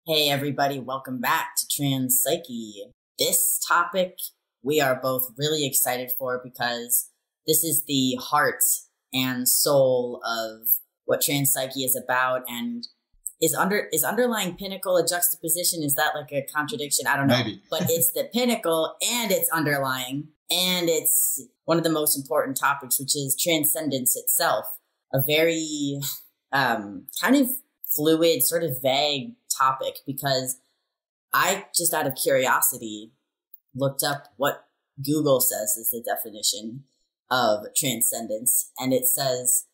Hey everybody, welcome back to TransPsyche. This topic we are both really excited for because this is the heart and soul of what TransPsyche is about. And is underlying pinnacle a juxtaposition? Is that like a contradiction? I don't know. Maybe. But it's the pinnacle and it's underlying, and it's one of the most important topics, which is transcendence itself. A very kind of fluid, sort of vague topic, because I just out of curiosity looked up what Google says is the definition of transcendence, and it says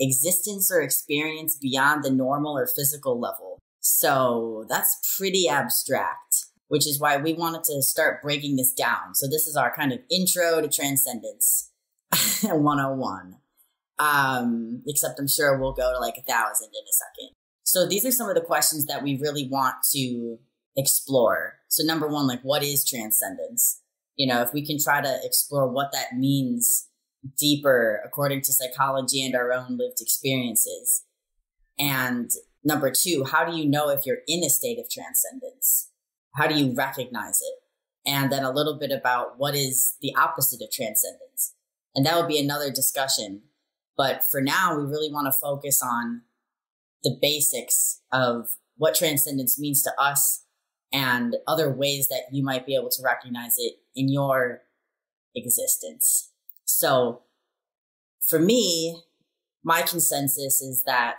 existence or experience beyond the normal or physical level. So that's pretty abstract, which is why we wanted to start breaking this down. So this is our kind of intro to transcendence 101. Except I'm sure we'll go to like 1,000 in a second. So these are some of the questions that we really want to explore. So number one, like, what is transcendence? You know, if we can try to explore what that means deeper according to psychology and our own lived experiences. And number two, how do you know if you're in a state of transcendence? How do you recognize it? And then a little bit about what is the opposite of transcendence. And that would be another discussion. But for now, we really want to focus on the basics of what transcendence means to us and other ways that you might be able to recognize it in your existence. So for me, my consensus is that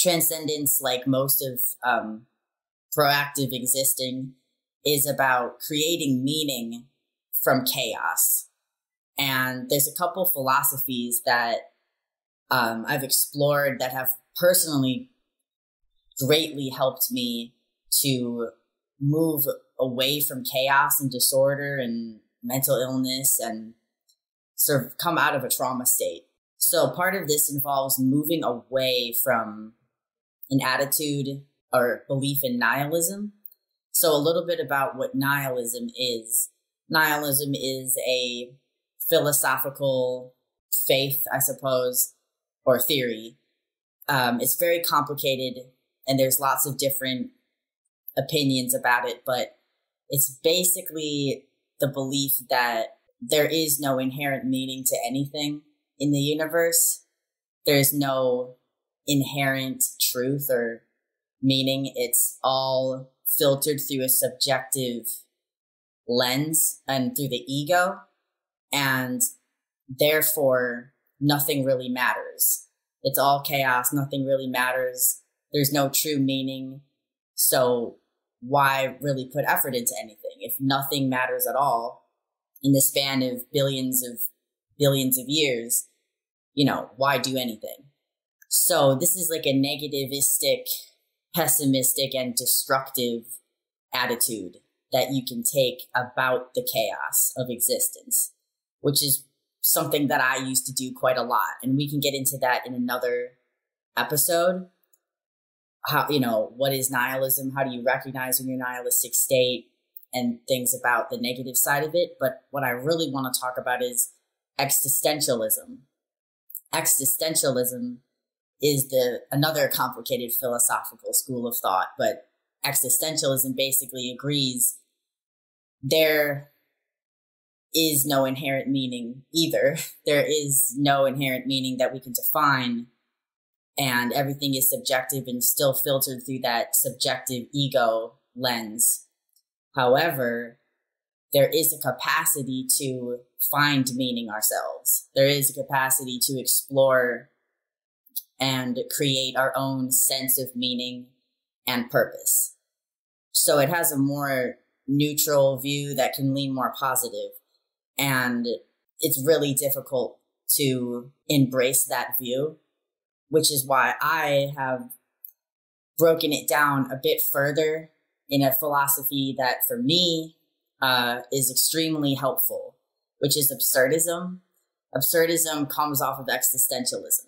transcendence, like most of proactive existing, is about creating meaning from chaos. And there's a couple philosophies that I've explored that have personally greatly helped me to move away from chaos and disorder and mental illness and sort of come out of a trauma state. So part of this involves moving away from an attitude or belief in nihilism. So a little bit about what nihilism is. Nihilism is a philosophical faith, I suppose, or theory. It's very complicated and there's lots of different opinions about it, but it's basically the belief that there is no inherent meaning to anything in the universe. There's no inherent truth or meaning. It's all filtered through a subjective lens and through the ego, and therefore nothing really matters. It's all chaos. Nothing really matters. There's no true meaning. So why really put effort into anything? If nothing matters at all in the span of billions of years, you know, why do anything? So this is like a negativistic, pessimistic, and destructive attitude that you can take about the chaos of existence, which is something that I used to do quite a lot. And we can get into that in another episode. How, you know, what is nihilism? How do you recognize when you're in a nihilistic state and things about the negative side of it? But what I really want to talk about is existentialism. Existentialism is another complicated philosophical school of thought, but existentialism basically agrees there is no inherent meaning either. There is no inherent meaning that we can define, and everything is subjective and still filtered through that subjective ego lens. However, there is a capacity to find meaning ourselves. There is a capacity to explore and create our own sense of meaning and purpose. So it has a more neutral view that can lean more positive. And it's really difficult to embrace that view, which is why I have broken it down a bit further in a philosophy that for me is extremely helpful, which is absurdism. Absurdism comes off of existentialism.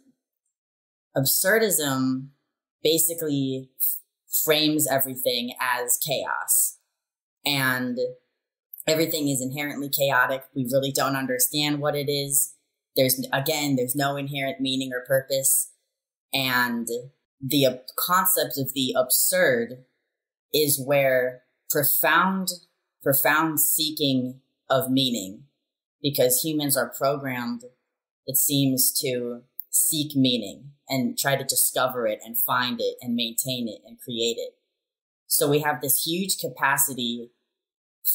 Absurdism basically frames everything as chaos, and everything is inherently chaotic. We really don't understand what it is. There's no inherent meaning or purpose. And the concept of the absurd is where profound seeking of meaning, because humans are programmed, it seems, to seek meaning and try to discover it and find it and maintain it and create it. So we have this huge capacity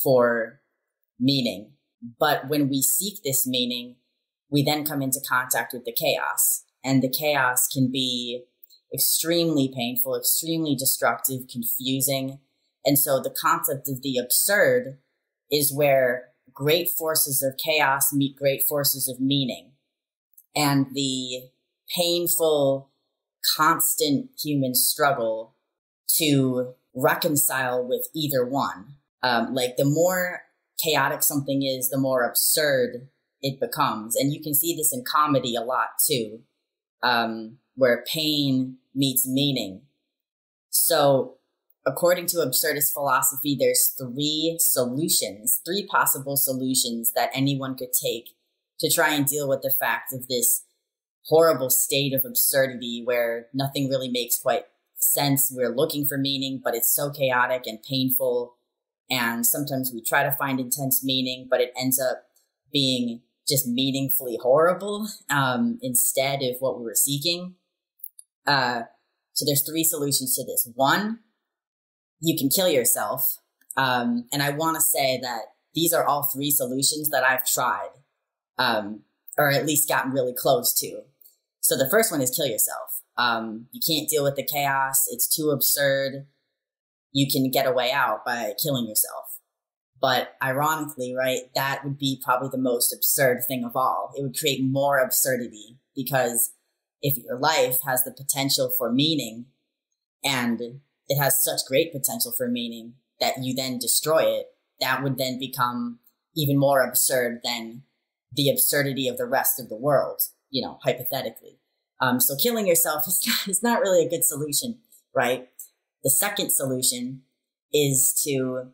for meaning. But when we seek this meaning, we then come into contact with the chaos. And the chaos can be extremely painful, extremely destructive, confusing. And so the concept of the absurd is where great forces of chaos meet great forces of meaning. And the painful, constant human struggle to reconcile with either one. Like the more chaotic something is, the more absurd it becomes. And you can see this in comedy a lot too, where pain meets meaning. So according to absurdist philosophy, there's three possible solutions that anyone could take to try and deal with the fact of this horrible state of absurdity where nothing really makes quite sense. We're looking for meaning, but it's so chaotic and painful. And sometimes we try to find intense meaning, but it ends up being just meaningfully horrible instead of what we were seeking. So there's three solutions to this. One, you can kill yourself. And I want to say that these are all three solutions that I've tried, or at least gotten really close to. So the first one is kill yourself. You can't deal with the chaos. It's too absurd. You can get a way out by killing yourself. But ironically, right, that would be probably the most absurd thing of all. It would create more absurdity, because if your life has the potential for meaning, and it has such great potential for meaning that you then destroy it, that would then become even more absurd than the absurdity of the rest of the world, hypothetically. So killing yourself is not really a good solution, right? The second solution is to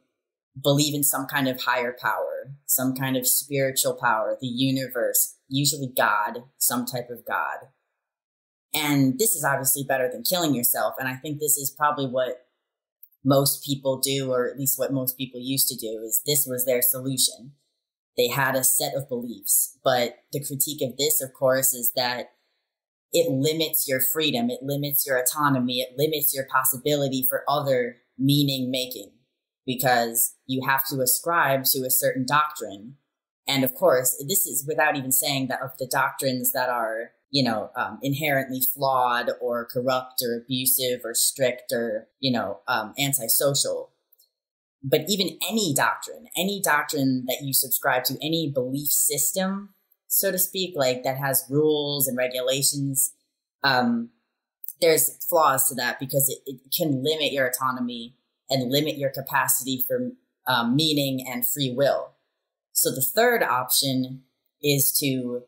believe in some kind of higher power, some kind of spiritual power, the universe, usually God, some type of God. And this is obviously better than killing yourself. And I think this is probably what most people do, or at least what most people used to do, is this was their solution. They had a set of beliefs. But the critique of this, of course, is that it limits your freedom. It limits your autonomy. It limits your possibility for other meaning making, because you have to ascribe to a certain doctrine. And of course, this is without even saying that of the doctrines that are, inherently flawed or corrupt or abusive or strict or, antisocial. But even any doctrine that you subscribe to, any belief system, so to speak, like that has rules and regulations, there's flaws to that, because it can limit your autonomy and limit your capacity for meaning and free will. So the third option is to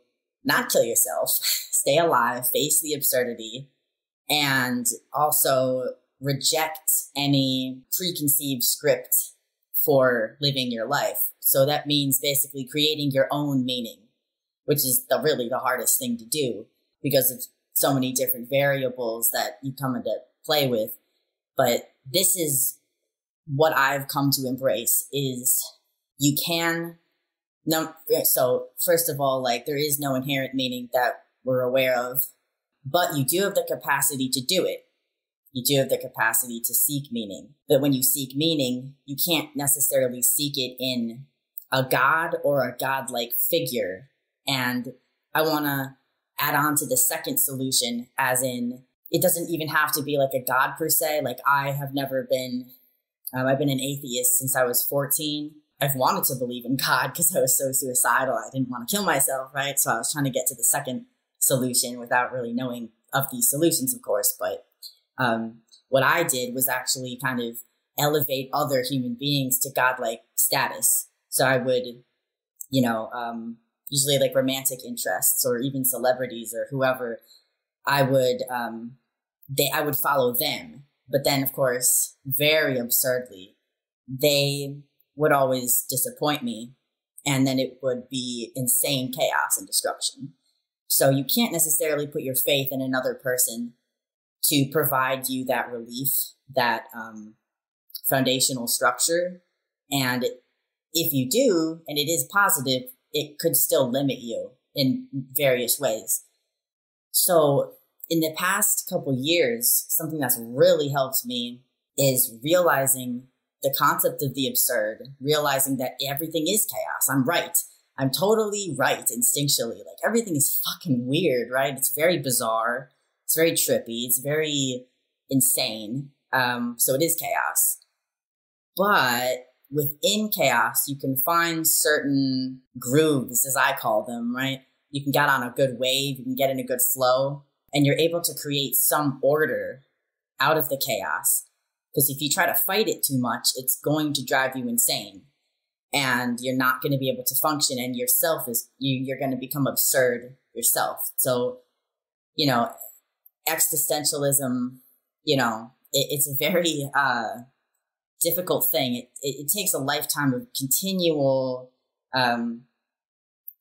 not kill yourself, stay alive, face the absurdity, and also reject any preconceived script for living your life. So that means basically creating your own meaning, which is really the hardest thing to do because of so many different variables that you come into play with. But this is what I've come to embrace, is you can, so first of all, like, there is no inherent meaning that we're aware of, but you do have the capacity to do it. You do have the capacity to seek meaning. But when you seek meaning, you can't necessarily seek it in a god or a godlike figure. And I want to add on to the second solution, as in, it doesn't even have to be like a god per se. Like, I have never been, I've been an atheist since I was 14. I've wanted to believe in God because I was so suicidal. I didn't want to kill myself, right? So I was trying to get to the second solution without really knowing of these solutions, of course. But what I did was actually kind of elevate other human beings to godlike status. So I would, usually like romantic interests or even celebrities or whoever, I would follow them. But then, of course, very absurdly, they would always disappoint me. And then it would be insane chaos and destruction. So you can't necessarily put your faith in another person to provide you that relief, that foundational structure. And if you do, and it is positive, it could still limit you in various ways. So in the past couple years, something that's really helped me is realizing the concept of the absurd, realizing that everything is chaos. I'm right. I'm totally right instinctually. Like everything is fucking weird, right? It's very bizarre. It's very trippy. It's very insane. So it is chaos. But within chaos, you can find certain grooves, as I call them, right? You can get on a good wave, you can get in a good flow, and you're able to create some order out of the chaos. Because if you try to fight it too much, it's going to drive you insane. And you're not going to be able to function, and you're going to become absurd yourself. So, existentialism, it's a very difficult thing. It takes a lifetime of continual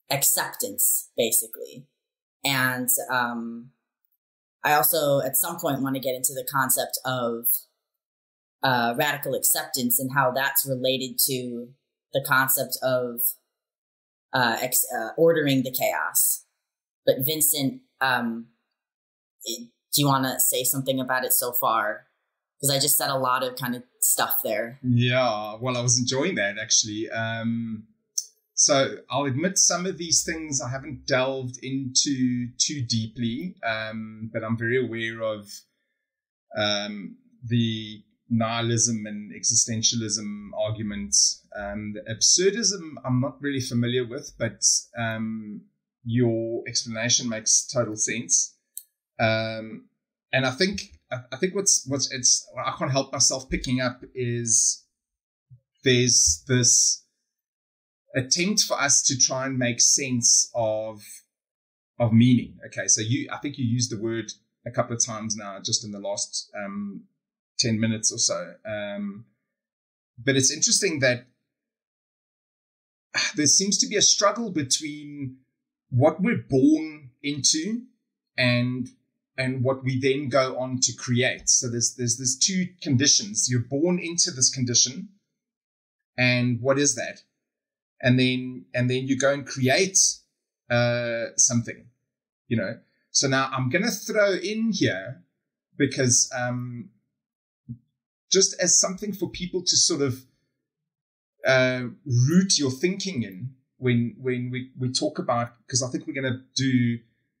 acceptance, basically. And I also, at some point, want to get into the concept of radical acceptance and how that's related to the concept of ordering the chaos. But Vincent, do you want to say something about it so far? Because I just said a lot of kind of stuff there. Yeah, well, I was enjoying that, actually. So I'll admit some of these things I haven't delved into too deeply, but I'm very aware of the nihilism and existentialism arguments. The absurdism I'm not really familiar with, but your explanation makes total sense. And I think what's I can't help myself picking up is there's this attempt for us to try and make sense of meaning. Okay, so I think you used the word a couple of times now, just in the last 10 minutes or so. But it's interesting that there seems to be a struggle between what we're born into and what we then go on to create. So there's two conditions. You're born into this condition, and what is that? And then you go and create something, So now I'm going to throw in here, because just as something for people to sort of root your thinking in when we talk about, because I think we're going to do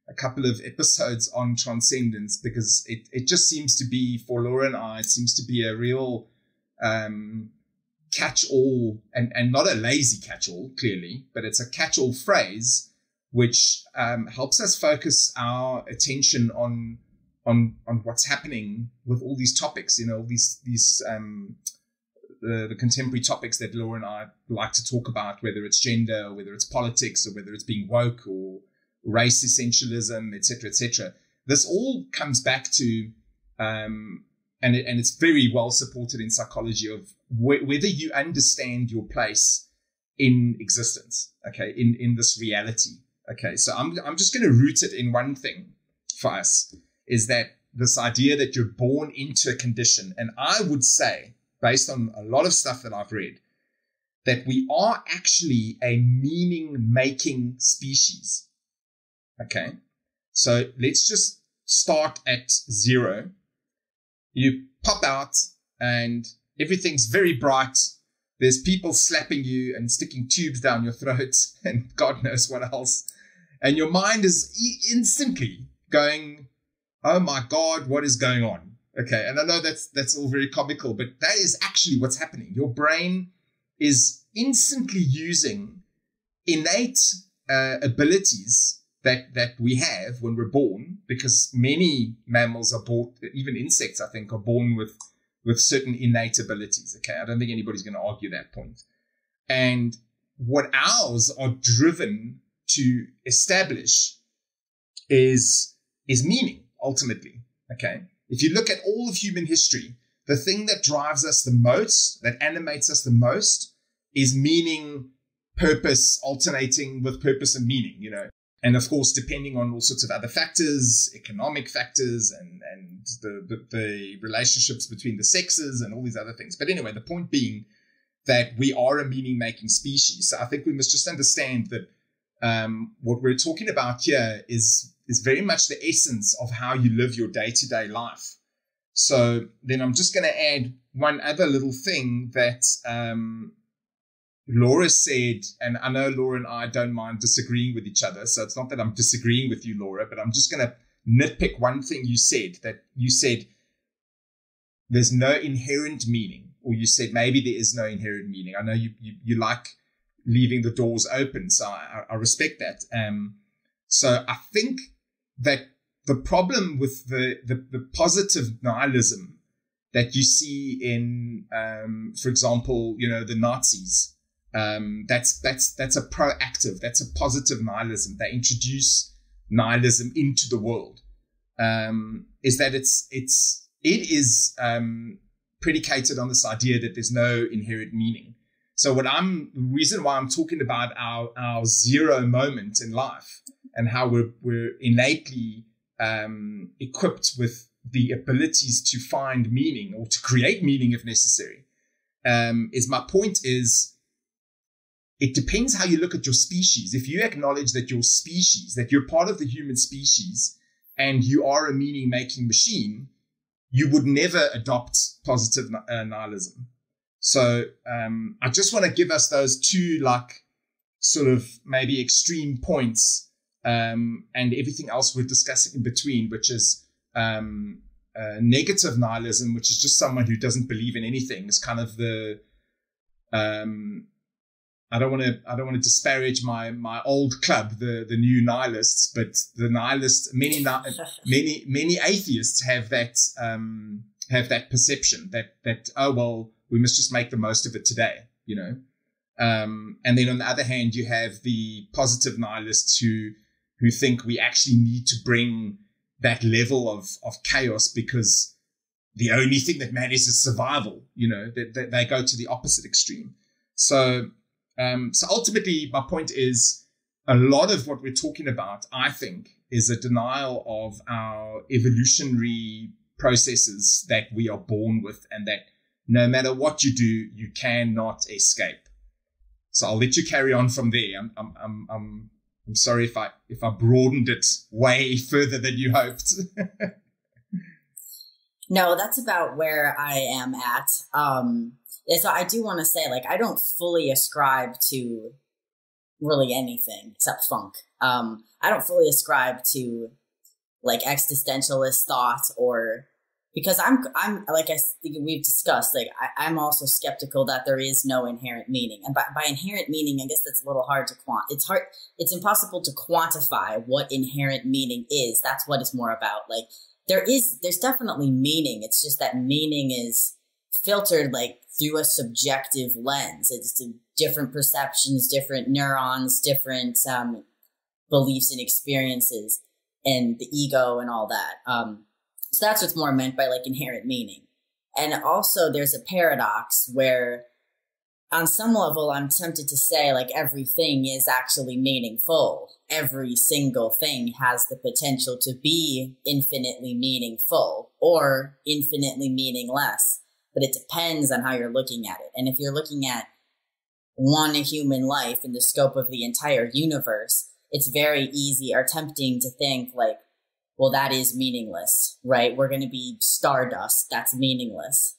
a couple of episodes on transcendence, because it just seems to be, for Laura and I, it seems to be a real catch-all, and not a lazy catch-all, clearly, but it's a catch-all phrase which helps us focus our attention on what's happening with all these topics, these the contemporary topics that Laura and I like to talk about, whether it's gender, or whether it's politics, or whether it's being woke, or race essentialism, etc., etc. This all comes back to, and it's very well supported in psychology, of whether you understand your place in existence, okay, in this reality. Okay, so I'm just going to root it in one thing for us, is that this idea that you're born into a condition. And I would say, based on a lot of stuff that I've read, that we are actually a meaning-making species. Okay, so let's just start at zero. You pop out and everything's very bright. There's people slapping you and sticking tubes down your throat and God knows what else. And your mind is instantly going, oh my God, what is going on? Okay, and I know that's all very comical, but that is actually what's happening. Your brain is instantly using innate abilities that we have when we're born, because many mammals are born, even insects, I think, are born with certain innate abilities. Okay, I don't think anybody's going to argue that point. And what ours are driven to establish is meaning, ultimately. Okay, if you look at all of human history, the thing that drives us the most, that animates us the most, is meaning, purpose, alternating with purpose and meaning, And of course, depending on all sorts of other factors, economic factors, and the relationships between the sexes and all these other things. But anyway, the point being that we are a meaning-making species. So I think we must just understand that what we're talking about here is very much the essence of how you live your day-to-day life. So then I'm just going to add one other little thing that Laura said, and I know Laura and I don't mind disagreeing with each other. So it's not that I'm disagreeing with you, Laura, but I'm just going to nitpick one thing you said, that you said there's no inherent meaning, or you said maybe there is no inherent meaning. I know you like leaving the doors open, so I respect that. So I think that the problem with the positive nihilism that you see in, for example, the Nazis, that's a proactive, that's a positive nihilism. They introduce nihilism into the world. Is that it is predicated on this idea that there's no inherent meaning. So the reason why I'm talking about our zero moment in life and how we're innately equipped with the abilities to find meaning or to create meaning if necessary, is my point is it depends how you look at your species. If you acknowledge that your species, that you're part of the human species and you are a meaning-making machine, you would never adopt positive nihilism. So I just want to give us those two sort of maybe extreme points, and everything else we're discussing in between, which is negative nihilism, which is just someone who doesn't believe in anything. It's kind of the I don't want to disparage my old club, the new nihilists, but the nihilists, many atheists have that perception that oh well, we must just make the most of it today, and then on the other hand, you have the positive nihilists who think we actually need to bring that level of chaos because the only thing that matters is survival. They go to the opposite extreme. So ultimately, my point is a lot of what we're talking about, I think, is a denial of our evolutionary processes that we are born with, and that no matter what you do, you cannot escape. So I'll let you carry on from there. I'm sorry if I broadened it way further than you hoped. No, that's about where I am at. So I do want to say, I don't fully ascribe to really anything except funk. I don't fully ascribe to existentialist thought, or because I'm like I think we've discussed, I'm also skeptical that there is no inherent meaning. And by inherent meaning, I guess that's a little hard to it's impossible to quantify what inherent meaning is. That's what it's more about. There's definitely meaning. It's just that meaning is filtered through a subjective lens. It's different perceptions, different neurons, different beliefs and experiences, and the ego and all that. So that's what's more meant by inherent meaning. And also there's a paradox where on some level I'm tempted to say everything is actually meaningful. Every single thing has the potential to be infinitely meaningful or infinitely meaningless. But it depends on how you're looking at it. And if you're looking at one human life in the scope of the entire universe, it's very easy or tempting to think well, that is meaningless, right? We're going to be stardust. That's meaningless.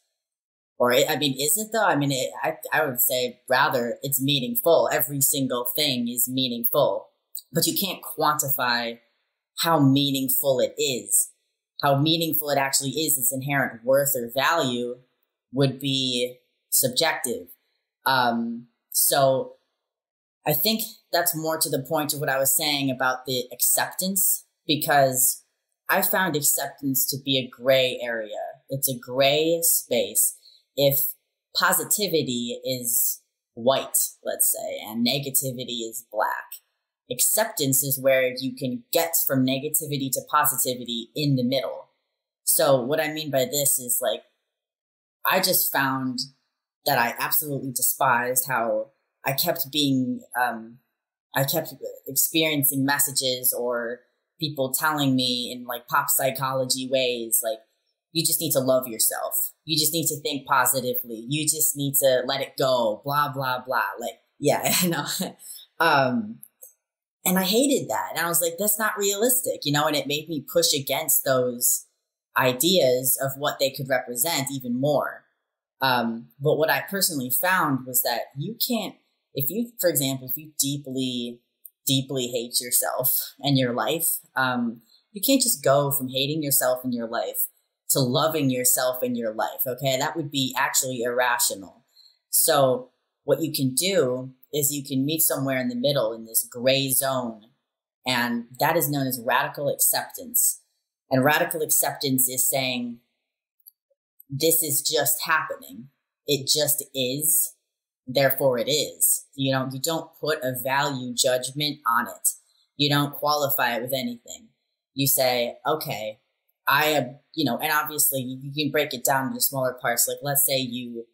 Or, is it though? I would say rather it's meaningful. Every single thing is meaningful, but you can't quantify how meaningful it is. How meaningful it actually is, its inherent worth or value would be subjective. So I think that's more to the point of what I was saying about the acceptance, because I found acceptance to be a gray area. It's a gray space. If positivity is white, let's say, and negativity is black, acceptance is where you can get from negativity to positivity in the middle. So what I mean by this is I just found that I absolutely despised how I kept being I kept experiencing messages or people telling me in like pop psychology ways, like, you just need to love yourself. You just need to think positively. You just need to let it go, blah, blah, blah. Like, yeah, I know. And I hated that. And I was like, that's not realistic, you know, and it made me push against those ideas of what they could represent even more. But what I personally found was that you can't, if you, for example, if you deeply, deeply hate yourself and your life, you can't just go from hating yourself and your life to loving yourself in your life. Okay. That would be actually irrational. So what you can do is you can meet somewhere in the middle in this gray zone. And that is known as radical acceptance. And radical acceptance is saying, this is just happening. It just is. Therefore it is. You don't put a value judgment on it. You don't qualify it with anything. You say, okay, I am, and obviously you can break it down into smaller parts. Like, let's say you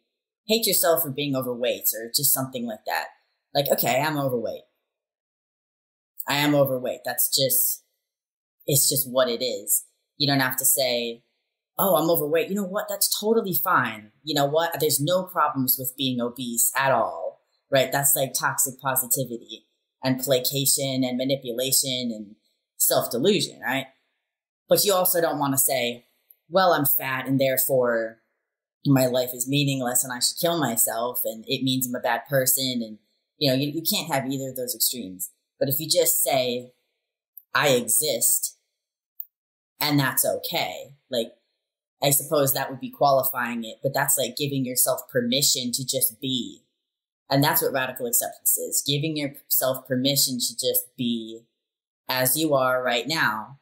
hate yourself for being overweight or just something like that. Like, okay, I'm overweight. I am overweight. It's just what it is. You don't have to say, oh, I'm overweight. You know what? That's totally fine. You know what? There's no problems with being obese at all, right? That's like toxic positivity and placation and manipulation and self-delusion, right? But you also don't want to say, well, I'm fat and therefore my life is meaningless and I should kill myself and it means I'm a bad person. And, you can't have either of those extremes. But if you just say, I exist and that's okay, like, I suppose that would be qualifying it, but that's like giving yourself permission to just be. And that's what radical acceptance is, giving yourself permission to just be as you are right now.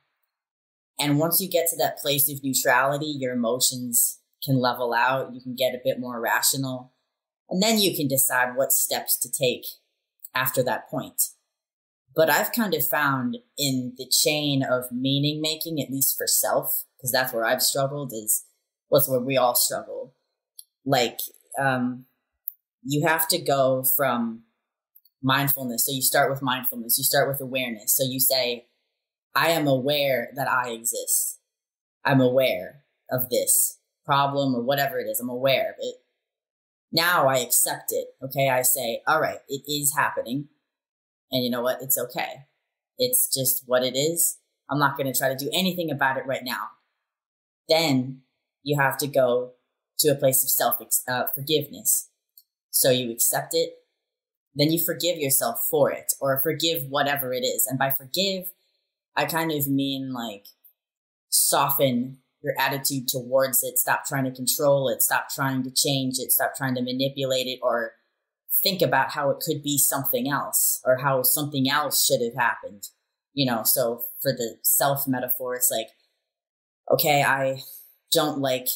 And once you get to that place of neutrality, your emotions can level out. You can get a bit more rational. And then you can decide what steps to take after that point. But I've kind of found in the chain of meaning making, at least for self, because that's where I've struggled, what's where we all struggle. Like, you have to go from mindfulness. So you start with mindfulness. You start with awareness. So you say, I am aware that I exist. I'm aware of this problem or whatever it is. I'm aware of it. Now I accept it. Okay. I say, all right, it is happening. And you know what? It's okay. It's just what it is. I'm not going to try to do anything about it right now. Then you have to go to a place of forgiveness. So you accept it. Then you forgive yourself for it or forgive whatever it is. And by forgive, I kind of mean like soften your attitude towards it. Stop trying to control it. Stop trying to change it. Stop trying to manipulate it or think about how it could be something else or how something else should have happened. So for the self metaphor, it's like, okay, I don't like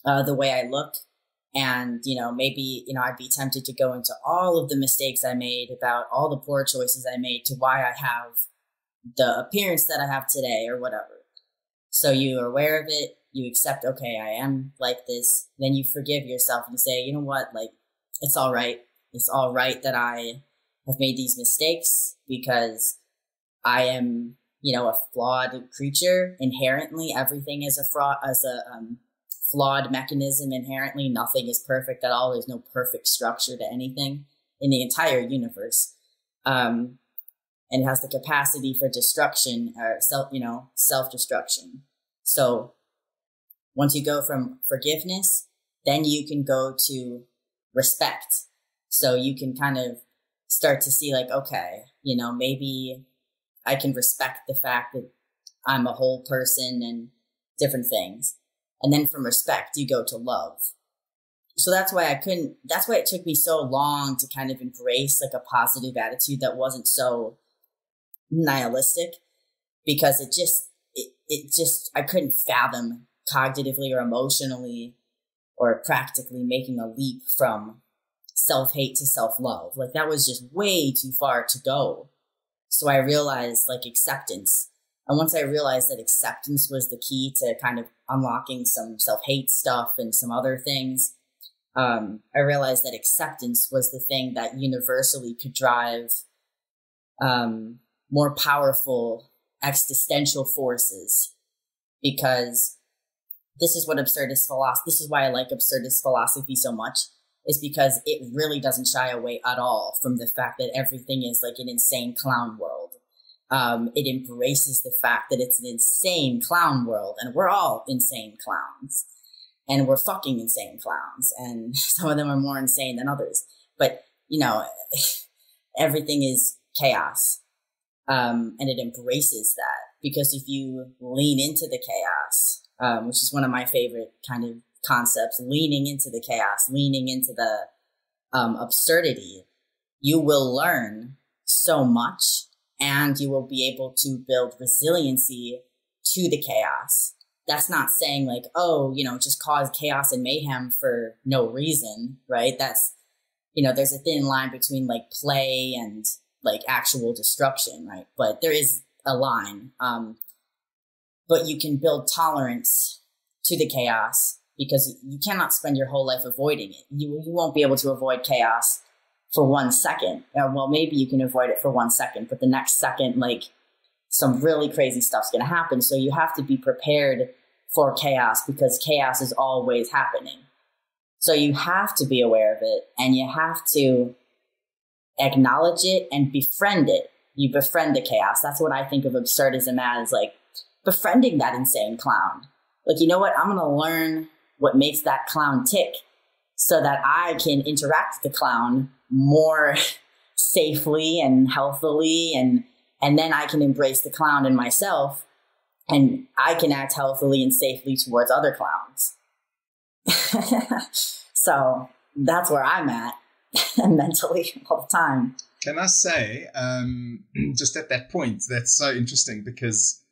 the way I look. And, maybe, I'd be tempted to go into all of the mistakes I made, about all the poor choices I made to why I have the appearance that I have today or whatever. So you are aware of it. You accept, okay, I am like this. Then you forgive yourself and you say, you know what, like, it's all right. It's all right that I have made these mistakes because I am, a flawed creature. Inherently, everything is a flawed mechanism. Inherently, nothing is perfect at all. There's no perfect structure to anything in the entire universe. And it has the capacity for destruction or self-destruction. So once you go from forgiveness, then you can go to respect. So you can kind of start to see like, okay, maybe I can respect the fact that I'm a whole person and different things. And then from respect, you go to love. So that's why it took me so long to kind of embrace like a positive attitude that wasn't so nihilistic, because it just, I couldn't fathom cognitively or emotionally or practically making a leap from self-hate to self-love. Like that was just way too far to go. So I realized like acceptance. And once I realized that acceptance was the key to kind of unlocking some self-hate stuff and some other things, I realized that acceptance was the thing that universally could drive more powerful existential forces, because this is what absurdist philosophy, this is why I like absurdist philosophy so much, is because it really doesn't shy away at all from the fact that everything is like an insane clown world. It embraces the fact that it's an insane clown world, and we're all insane clowns, and we're fucking insane clowns, and some of them are more insane than others. But, you know, everything is chaos. And it embraces that, because if you lean into the chaos, which is one of my favorite kind of concepts, leaning into the chaos, leaning into the absurdity, you will learn so much, and you will be able to build resiliency to the chaos. That's not saying like, oh, you know, just cause chaos and mayhem for no reason, right? That's, you know, there's a thin line between like play and like actual destruction, right? But there is a line. But you can build tolerance to the chaos, because you cannot spend your whole life avoiding it. You won't be able to avoid chaos for 1 second. Well, maybe you can avoid it for 1 second, but the next second, like, some really crazy stuff's going to happen. So you have to be prepared for chaos, because chaos is always happening. So you have to be aware of it, and you have to acknowledge it and befriend it. You befriend the chaos. That's what I think of absurdism as, like befriending that insane clown. Like, you know what? I'm going to learn what makes that clown tick so that I can interact with the clown more safely and healthily. And then I can embrace the clown in myself, and I can act healthily and safely towards other clowns. So that's where I'm at mentally all the time. Can I say, just at that point, that's so interesting, because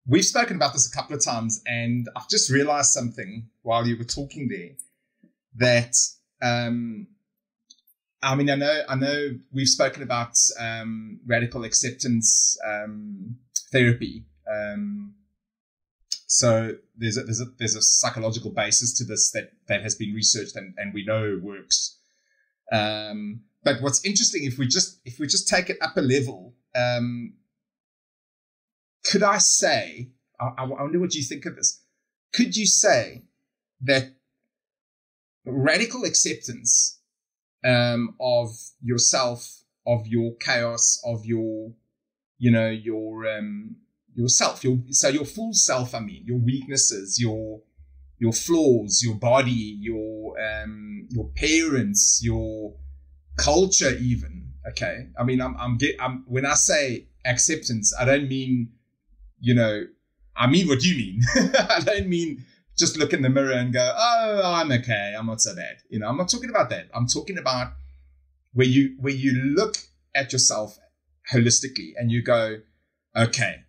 we've spoken about this a couple of times, and I've just realized something while you were talking there, that, I mean, I know we've spoken about radical acceptance therapy. So there's a psychological basis to this that has been researched and we know works. But what's interesting, if we just take it up a level, could I say, I wonder what you think of this. Could you say that radical acceptance of yourself, of your chaos, of your, you know, yourself, your full self, I mean, your weaknesses, your flaws, your body, your parents, your culture, even. Okay, I mean, I'm when I say acceptance, I don't mean, you know, I mean what you mean. I don't mean just look in the mirror and go, oh, I'm okay, I'm not so bad. You know, I'm not talking about that. I'm talking about where you look at yourself holistically and you go, okay,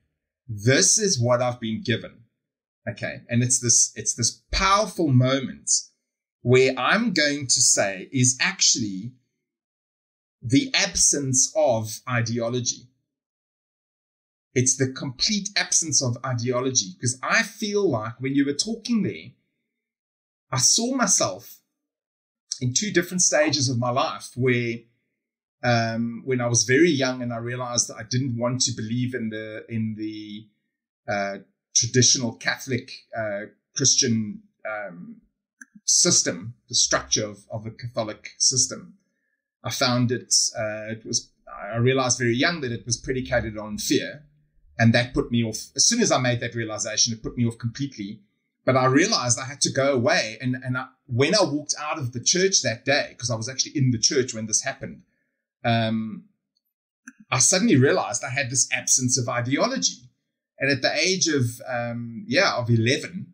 this is what I've been given. Okay. And it's this powerful moment where I'm going to say is actually the absence of ideology. It's the complete absence of ideology, because I feel like when you were talking there, I saw myself in two different stages of my life where, when I was very young and I realized that I didn't want to believe in the traditional Catholic Christian system, the structure of the Catholic system. I found I realized very young that it was predicated on fear, and that put me off. As soon as I made that realization, it put me off completely. But I realized I had to go away, and when I walked out of the church that day, because I was actually in the church when this happened, I suddenly realized I had this absence of ideology. And at the age of 11,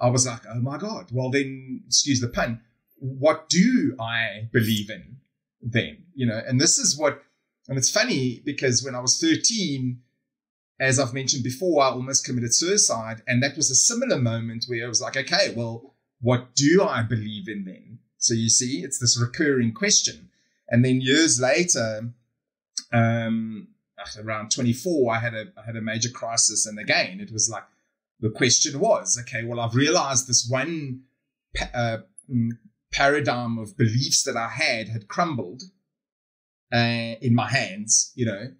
I was like, oh my God, well then, excuse the pun, what do I believe in then? You know, and this is and it's funny because when I was 13, as I've mentioned before, I almost committed suicide. And that was a similar moment where I was like, okay, well, what do I believe in then? So you see, it's this recurring question. And then years later, around 24, I had a major crisis. And again, it was like, the question was, okay, well, I've realized this one paradigm of beliefs that I had crumbled in my hands, you know,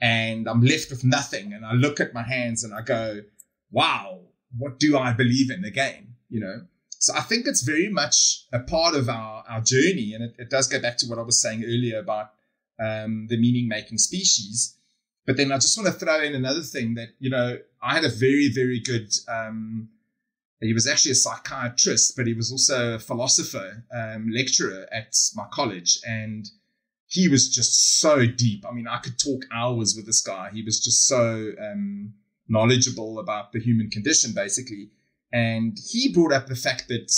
and I'm left with nothing. And I look at my hands and I go, wow, what do I believe in again? You know? So I think it's very much a part of our journey. And it does go back to what I was saying earlier about the meaning-making species. But then I just want to throw in another thing that, you know, I had a very, very good, he was actually a psychiatrist, but he was also a philosopher, lecturer at my college. And he was just so deep. I mean, I could talk hours with this guy. He was just so knowledgeable about the human condition, basically. And he brought up the fact that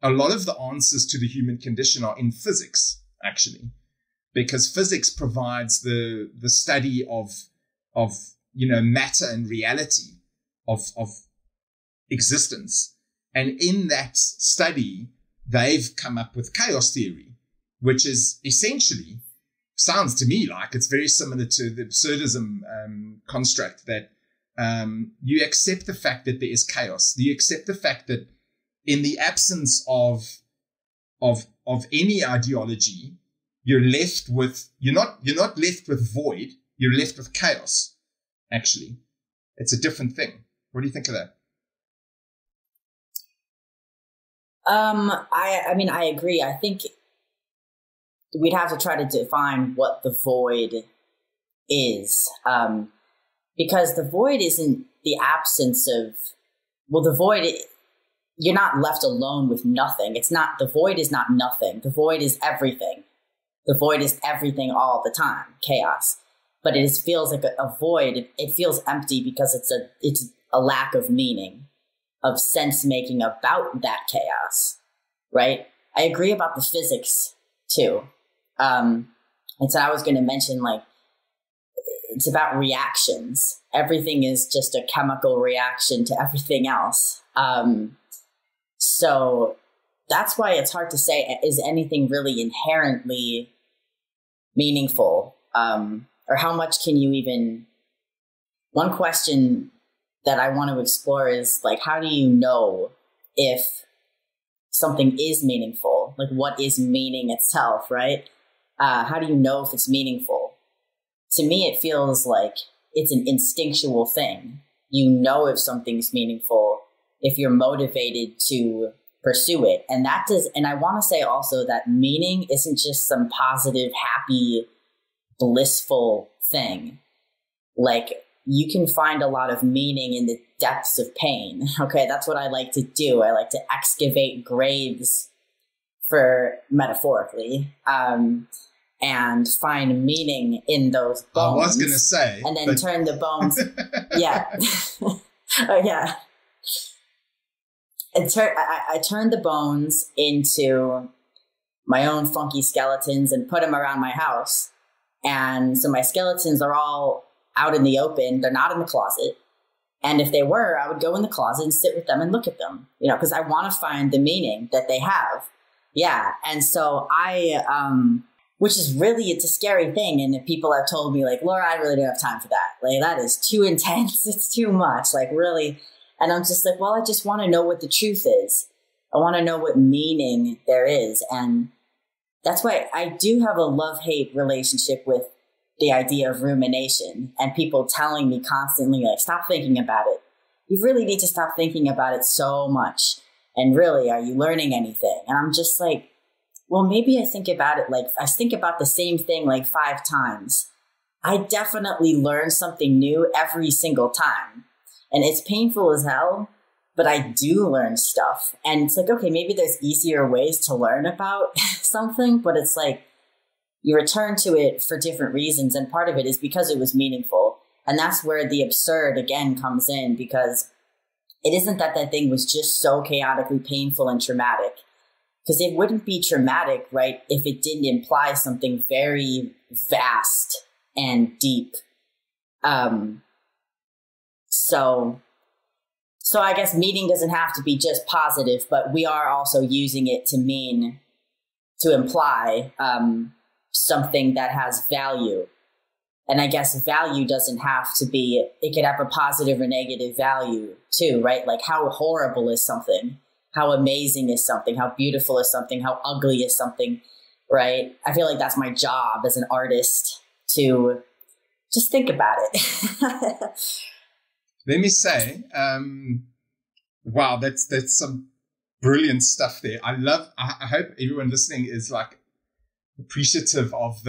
a lot of the answers to the human condition are in physics, actually, because physics provides the study of you know, matter and reality of existence. And in that study, they've come up with chaos theory, which is essentially, sounds to me like it's very similar to the absurdism construct, that you accept the fact that there is chaos. You accept the fact that in the absence of any ideology, you're not left with void, you're left with chaos. Actually, it's a different thing. What do you think of that? I mean, I agree. I think we'd have to try to define what the void is, because the void isn't the absence of, well, the void, you're not left alone with nothing. It's not, the void is not nothing. The void is everything. The void is everything all the time, chaos. But it feels like a void. It feels empty because it's a lack of meaning, of sense making about that chaos, right? I agree about the physics too. And so I was going to mention, like, it's about reactions. Everything is just a chemical reaction to everything else. So that's why it's hard to say, is anything really inherently meaningful? Or how much can you even, one question that I want to explore is, like, how do you know if something is meaningful? Like, what is meaning itself, right? How do you know if it's meaningful? To me, it feels like it's an instinctual thing. You know if something's meaningful if you're motivated to pursue it. And I want to say also that meaning isn't just some positive, happy, blissful thing. Like, you can find a lot of meaning in the depths of pain. Okay, that's what I like to do. I like to excavate graves, for metaphorically, and find mening in those bones. I was going to say. And then turn the bones. Yeah. Oh, yeah. I turned the bones into my own funky skeletons and put them around my house. And so my skeletons are all out in the open. They're not in the closet. And if they were, I would go in the closet and sit with them and look at them, you know, because I want to find the meaning that they have. Yeah. And so which is really, it's a scary thing. And people have told me, like, Laura, I really don't have time for that. Like, that is too intense. It's too much. Like, really. And I'm just like, well, I just want to know what the truth is. I want to know what meaning there is. And that's why I do have a love-hate relationship with the idea of rumination and people telling me constantly, like, stop thinking about it. You really need to stop thinking about it so much. And really, are you learning anything? And I'm just like, well, maybe I think about it, like, I think about the same thing like 5 times. I definitely learn something new every single time. And it's painful as hell, but I do learn stuff. And it's like, okay, maybe there's easier ways to learn about something, but it's like, you return to it for different reasons. And part of it is because it was meaningful. And that's where the absurd again comes in, because it isn't that that thing was just so chaotically painful and traumatic. Because it wouldn't be traumatic, right, if it didn't imply something very vast and deep. So I guess meaning doesn't have to be just positive, but we are also using it to imply something that has value. And I guess value doesn't have to be, it could have a positive or negative value too, right? Like, how horrible is something? How amazing is something? How beautiful is something? How ugly is something, right? I feel like that's my job as an artist, to Just think about it. Let me say, wow, that's some brilliant stuff there. I hope everyone listening is like appreciative of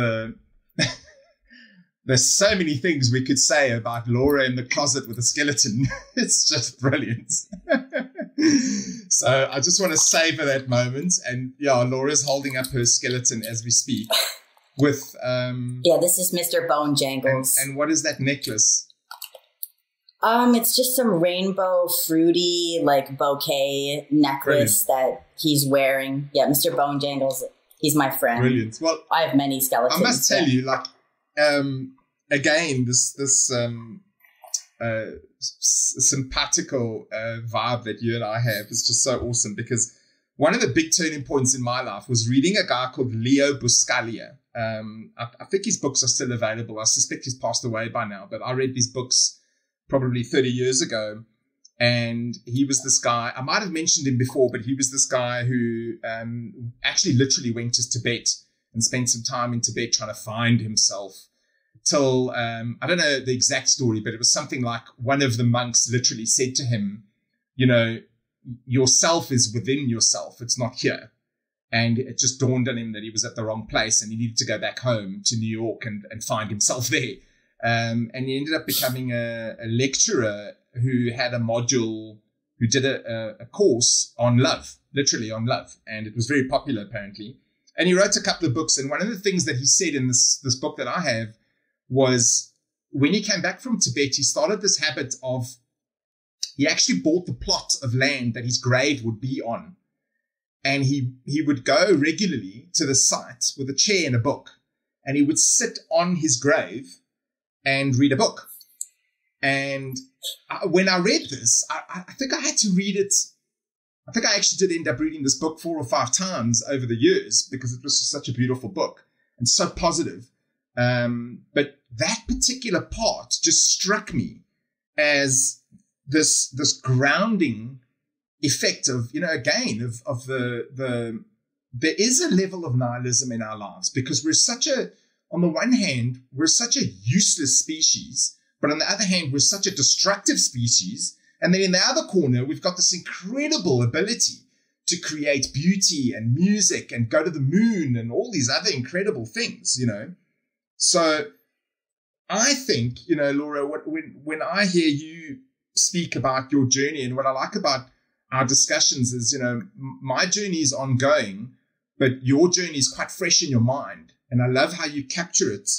there's so many things we could say about Laura in the closet with a skeleton. It's just brilliant. So I just want to savor that moment. And yeah, Laura's holding up her skeleton as we speak with, this is Mr. Bone Jangles. And what is that necklace? It's just some rainbow fruity like bouquet necklace that he's wearing. Yeah, Mr. Bone Jangles. He's my friend. Brilliant. Well, I have many skeletons. I must tell you, like, again, this simpatico vibe that you and I have is just so awesome, because one of the big turning points in my life was reading a guy called Leo Buscaglia. I think his books are still available. I suspect he's passed away by now, but I read these books probably 30 years ago. And he was this guy, I might have mentioned him before, but he was this guy who actually literally went to Tibet and spent some time in Tibet trying to find himself till, I don't know the exact story, but it was something like one of the monks literally said to him, you know, yourself is within yourself. It's not here. And it just dawned on him that he was at the wrong place and he needed to go back home to New York and find himself there. And he ended up becoming a lecturer who had a module, who did a course on love, literally on love. And it was very popular, apparently. And he wrote a couple of books. And one of the things that he said in this book that I have was when he came back from Tibet, he started this habit of, he actually bought the plot of land that his grave would be on. And he would go regularly to the site with a chair and a book. And he would sit on his grave and read a book. And when I read this, I think I had to read it. I think I actually did end up reading this book 4 or 5 times over the years because it was just such a beautiful book and so positive. But that particular part just struck me as this grounding effect of, you know, again, of the there is a level of nihilism in our lives because on the one hand, we're such a useless species, but on the other hand, we're such a destructive species. And then in the other corner, we've got this incredible ability to create beauty and music and go to the moon and all these other incredible things, you know. So I think, you know, Laura, when I hear you speak about your journey, and what I like about our discussions is, you know, my journey is ongoing, but your journey is quite fresh in your mind. And I love how you capture it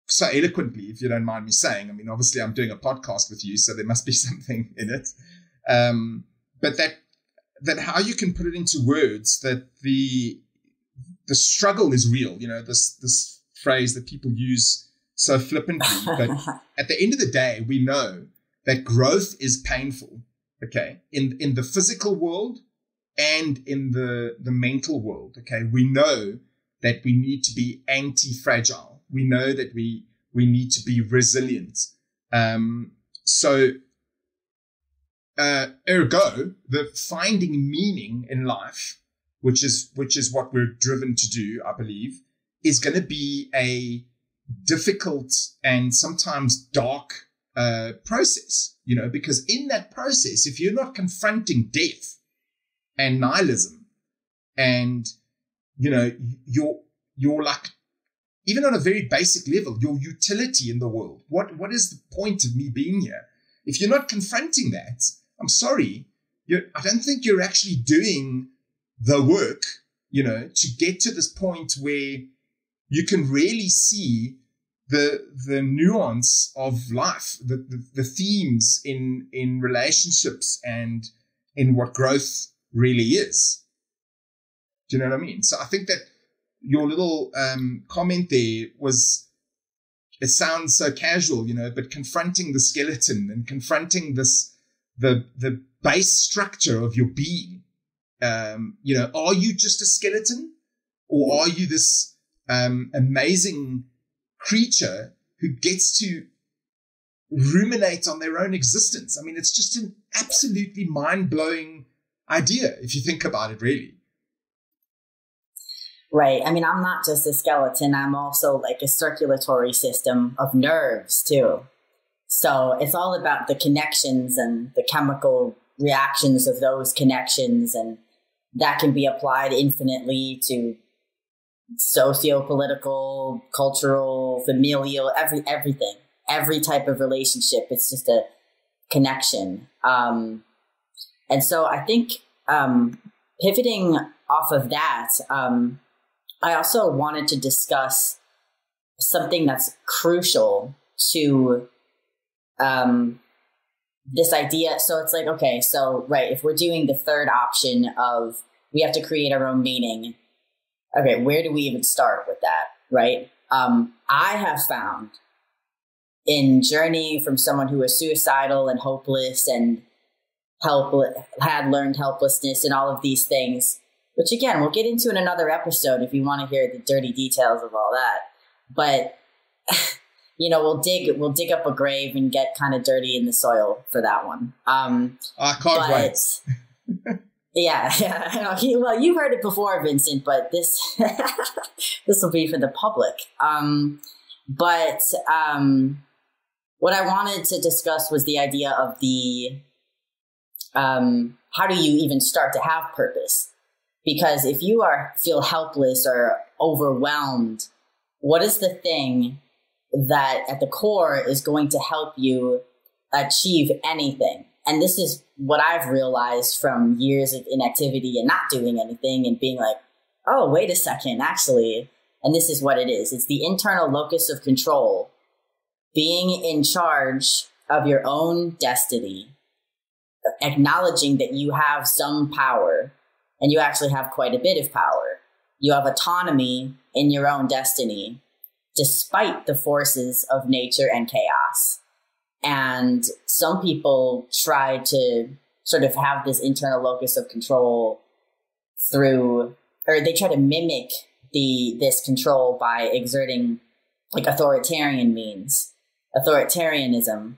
so eloquently, if you don't mind me saying. I mean, obviously, I'm doing a podcast with you, so there must be something in it. But that how you can put it into words, that the struggle is real. You know, this phrase that people use so flippantly. But at the end of the day, we know that growth is painful. Okay, in the physical world and in the mental world. Okay, we know that we need to be anti-fragile. We know that we need to be resilient. So ergo, the finding meaning in life, which is what we're driven to do, I believe, is going to be a difficult and sometimes dark process, you know, because in that process, if you're not confronting death and nihilism and, you know, you're like, even on a very basic level, your utility in the world, what is the point of me being here? If you're not confronting that, I'm sorry, I don't think you're actually doing the work, you know, to get to this point where you can really see the nuance of life, the themes in relationships and in what growth really is. Do you know what I mean? So I think that your little comment there was, it sounds so casual, you know, but confronting the skeleton and confronting the base structure of your being. You know, are you just a skeleton, or are you this amazing creature who gets to ruminate on their own existence? I mean, it's just an absolutely mind-blowing idea if you think about it, really. Right. I mean, I'm not just a skeleton. I'm also like a circulatory system of nerves too. So it's all about the connections and the chemical reactions of those connections. And that can be applied infinitely to socio-political, cultural, familial, everything, every type of relationship. It's just a connection. And so I think pivoting off of that, I also wanted to discuss something that's crucial to this idea. So it's like, okay, so, right, if we're doing the third option of we have to create our own meaning, okay, where do we even start with that, right? I have found in journeying from someone who was suicidal and hopeless and had learned helplessness and all of these things, which again, we'll get into in another episode if you want to hear the dirty details of all that. But, you know, we'll dig up a grave and get kind of dirty in the soil for that one. I can't wait. Yeah. Well, you've heard it before, Vincent, but this will be for the public. But what I wanted to discuss was the idea of the how do you even start to have purpose? Because if you feel helpless or overwhelmed, what is the thing that at the core is going to help you achieve anything? And this is what I've realized from years of inactivity and not doing anything and being like, oh, wait a second, actually. And this is what it is. It's the internal locus of control, being in charge of your own destiny, acknowledging that you have some power and you actually have quite a bit of power. You have autonomy in your own destiny, despite the forces of nature and chaos. And some people try to sort of have this internal locus of control or they try to mimic this control by exerting like authoritarian means, authoritarianism,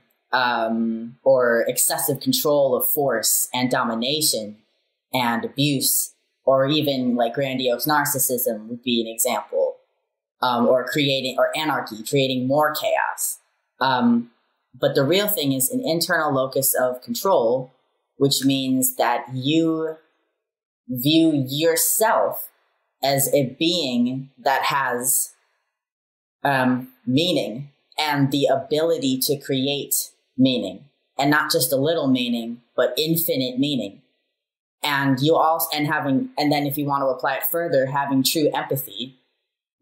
or excessive control of force and domination and abuse, or even like grandiose narcissism would be an example, or anarchy, creating more chaos. But the real thing is an internal locus of control, which means that you view yourself as a being that has meaning and the ability to create meaning, and not just a little meaning, but infinite meaning. And then if you want to apply it further, having true empathy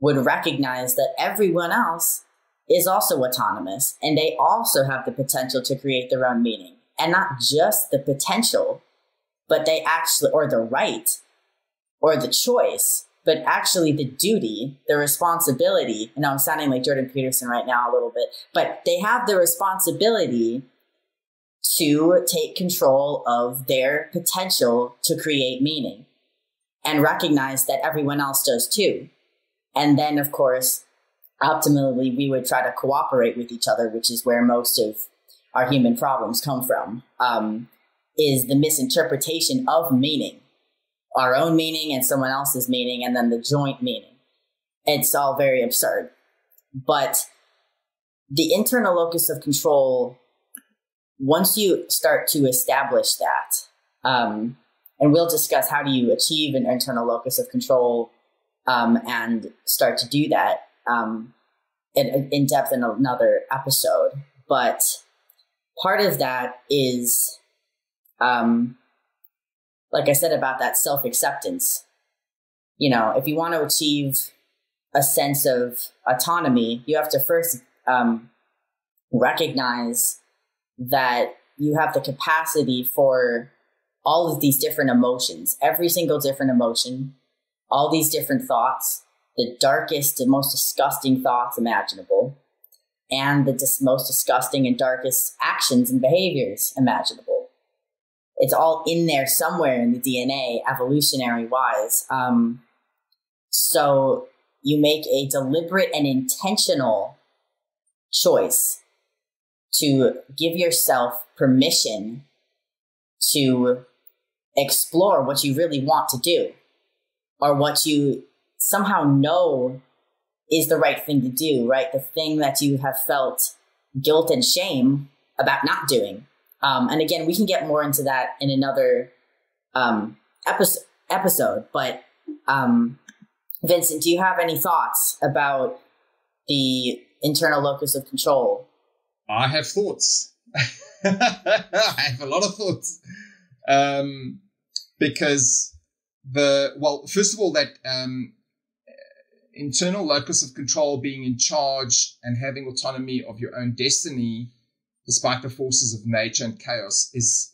would recognize that everyone else is also autonomous and they also have the potential to create their own meaning. And not just the potential, but they actually, or the right, or the choice, but actually the duty, the responsibility. I know I'm sounding like Jordan Peterson right now a little bit, but they have the responsibility to take control of their potential to create meaning and recognize that everyone else does too. And then, of course, optimally, we would try to cooperate with each other, which is where most of our human problems come from, is the misinterpretation of meaning, our own meaning and someone else's meaning, and then the joint meaning. It's all very absurd. But the internal locus of control, once you start to establish that, and we'll discuss how do you achieve an internal locus of control and start to do that in depth in another episode. But part of that is, like I said about that self-acceptance. You know, if you want to achieve a sense of autonomy, you have to first recognize that you have the capacity for all of these different emotions, every single different emotion, all these different thoughts, the darkest and most disgusting thoughts imaginable, and the most disgusting and darkest actions and behaviors imaginable. It's all in there somewhere in the DNA, evolutionary wise. So you make a deliberate and intentional choice to give yourself permission to explore what you really want to do, or what you somehow know is the right thing to do, right? The thing that you have felt guilt and shame about not doing. And again, we can get more into that in another episode. But Vincent, do you have any thoughts about the internal locus of control? I have thoughts. I have a lot of thoughts. Because first of all, that internal locus of control, being in charge and having autonomy of your own destiny, despite the forces of nature and chaos, is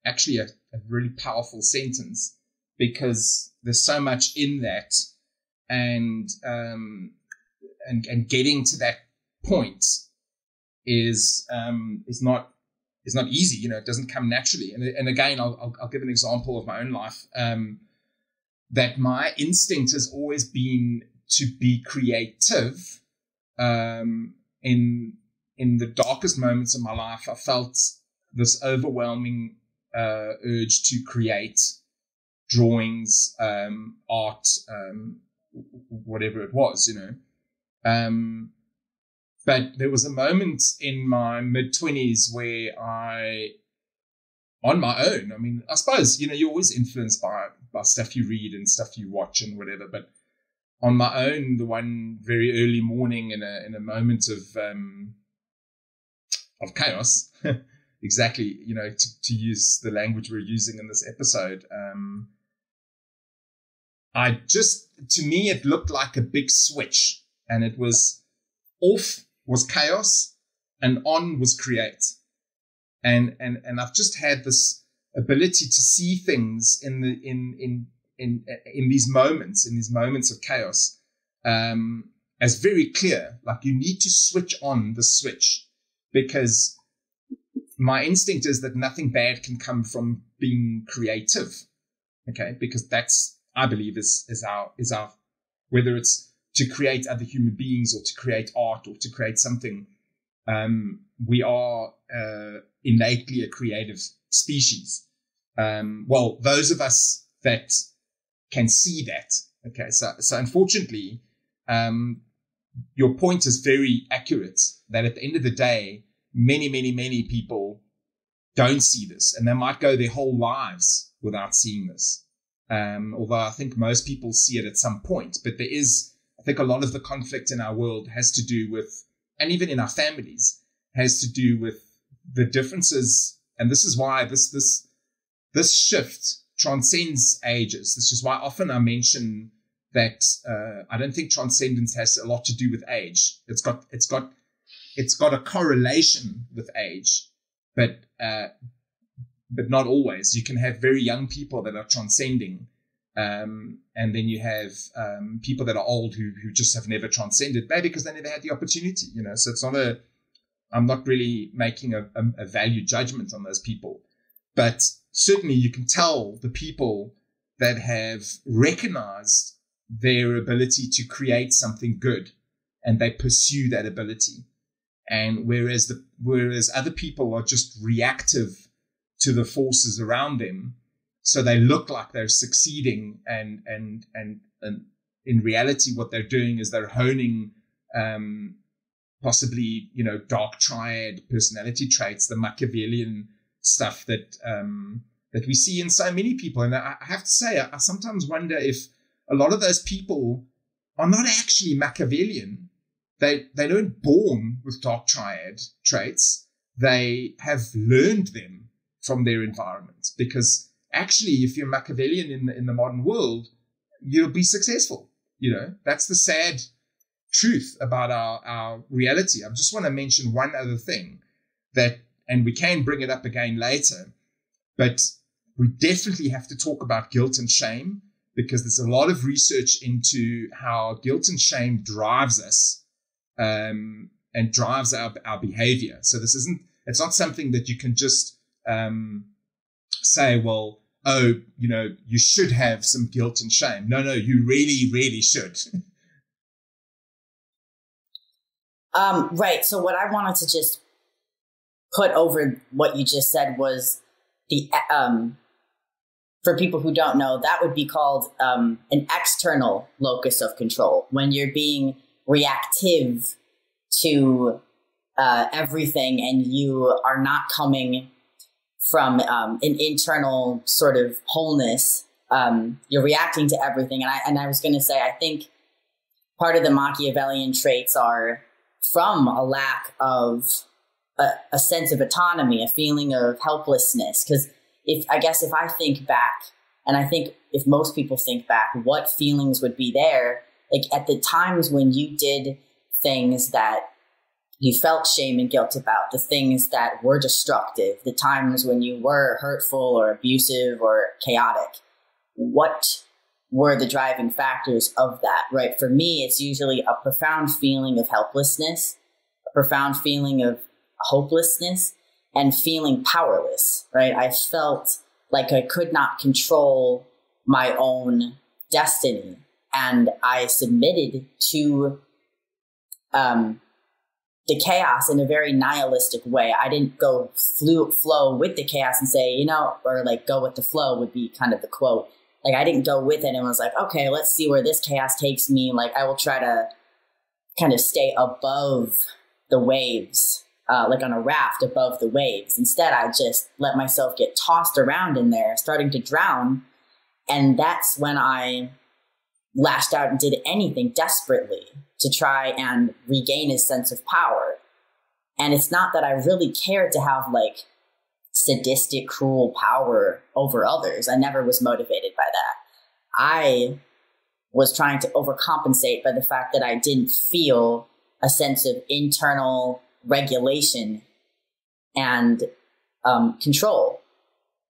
actually a really powerful sentence, because there's so much in that, and getting to that point is not easy. It doesn't come naturally. And again, I'll give an example of my own life. That my instinct has always been to be creative. In the darkest moments of my life, I felt this overwhelming urge to create drawings, art, whatever it was, But there was a moment in my mid-20s where on my own, I suppose, you're always influenced by stuff you read and stuff you watch and whatever, but on my own, the one very early morning in a moment of chaos, exactly, to use the language we're using in this episode, to me, it looked like a big switch, and it was off was chaos and on was create. And I've just had this ability to see things in these moments of chaos, as very clear. Like, you need to switch on the switch, because my instinct is that nothing bad can come from being creative. Okay. Because that's, I believe, is our, whether it's to create other human beings or to create art or to create something, we are, innately a creative species. Those of us that can see that. Okay. So unfortunately, your point is very accurate, that at the end of the day, many, many, many people don't see this, and they might go their whole lives without seeing this. Although I think most people see it at some point, but I think a lot of the conflict in our world has to do with, and even in our families, has to do with the differences. And this is why this shift transcends ages. This is why often I mention that I don't think transcendence has a lot to do with age. It's got a correlation with age, but not always. You can have very young people that are transcending, and then you have people that are old who just have never transcended, maybe because they never had the opportunity. So it's not I'm not really making a value judgment on those people, but certainly you can tell the people that have recognized their ability to create something good, and they pursue that ability. And whereas other people are just reactive to the forces around them, so they look like they're succeeding, and in reality, what they're doing is they're honing, possibly, dark triad personality traits, the Machiavellian stuff that we see in so many people. And I have to say, I sometimes wonder if a lot of those people are not actually Machiavellian. They weren't born with dark triad traits. They have learned them from their environment, because actually, if you're Machiavellian in the modern world, you'll be successful. That's the sad truth about our reality. I just want to mention one other thing and we can bring it up again later, but we definitely have to talk about guilt and shame, because there's a lot of research into how guilt and shame drives us, and drives our behavior. So it's not something that you can just say, well, you should have some guilt and shame. No, you really, really should. Right. So what I wanted to just put over what you just said was the for people who don't know, that would be called an external locus of control, when you're being reactive to everything and you are not coming from an internal sort of wholeness. You're reacting to everything. And I was going to say, I think part of the Machiavellian traits are from a lack of a sense of autonomy, a feeling of helplessness. Because if I think back, and I think if most people think back, what feelings would be there, like at the times when you did things that you felt shame and guilt about, the things that were destructive, the times when you were hurtful or abusive or chaotic, what were the driving factors of that, right? For me, it's usually a profound feeling of helplessness, a profound feeling of hopelessness, and feeling powerless, right? I felt like I could not control my own destiny, and I submitted to the chaos in a very nihilistic way. I didn't go flow with the chaos and say, or like go with the flow would be kind of the quote. Like I didn't go with it and was like, okay, let's see where this chaos takes me. Like I will try to kind of stay above the waves, like on a raft above the waves. Instead, I just let myself get tossed around in there, starting to drown. And that's when I lashed out and did anything desperately to try and regain a sense of power. And it's not that I really cared to have like sadistic, cruel power over others. I never was motivated by that. I was trying to overcompensate by the fact that I didn't feel a sense of internal regulation and control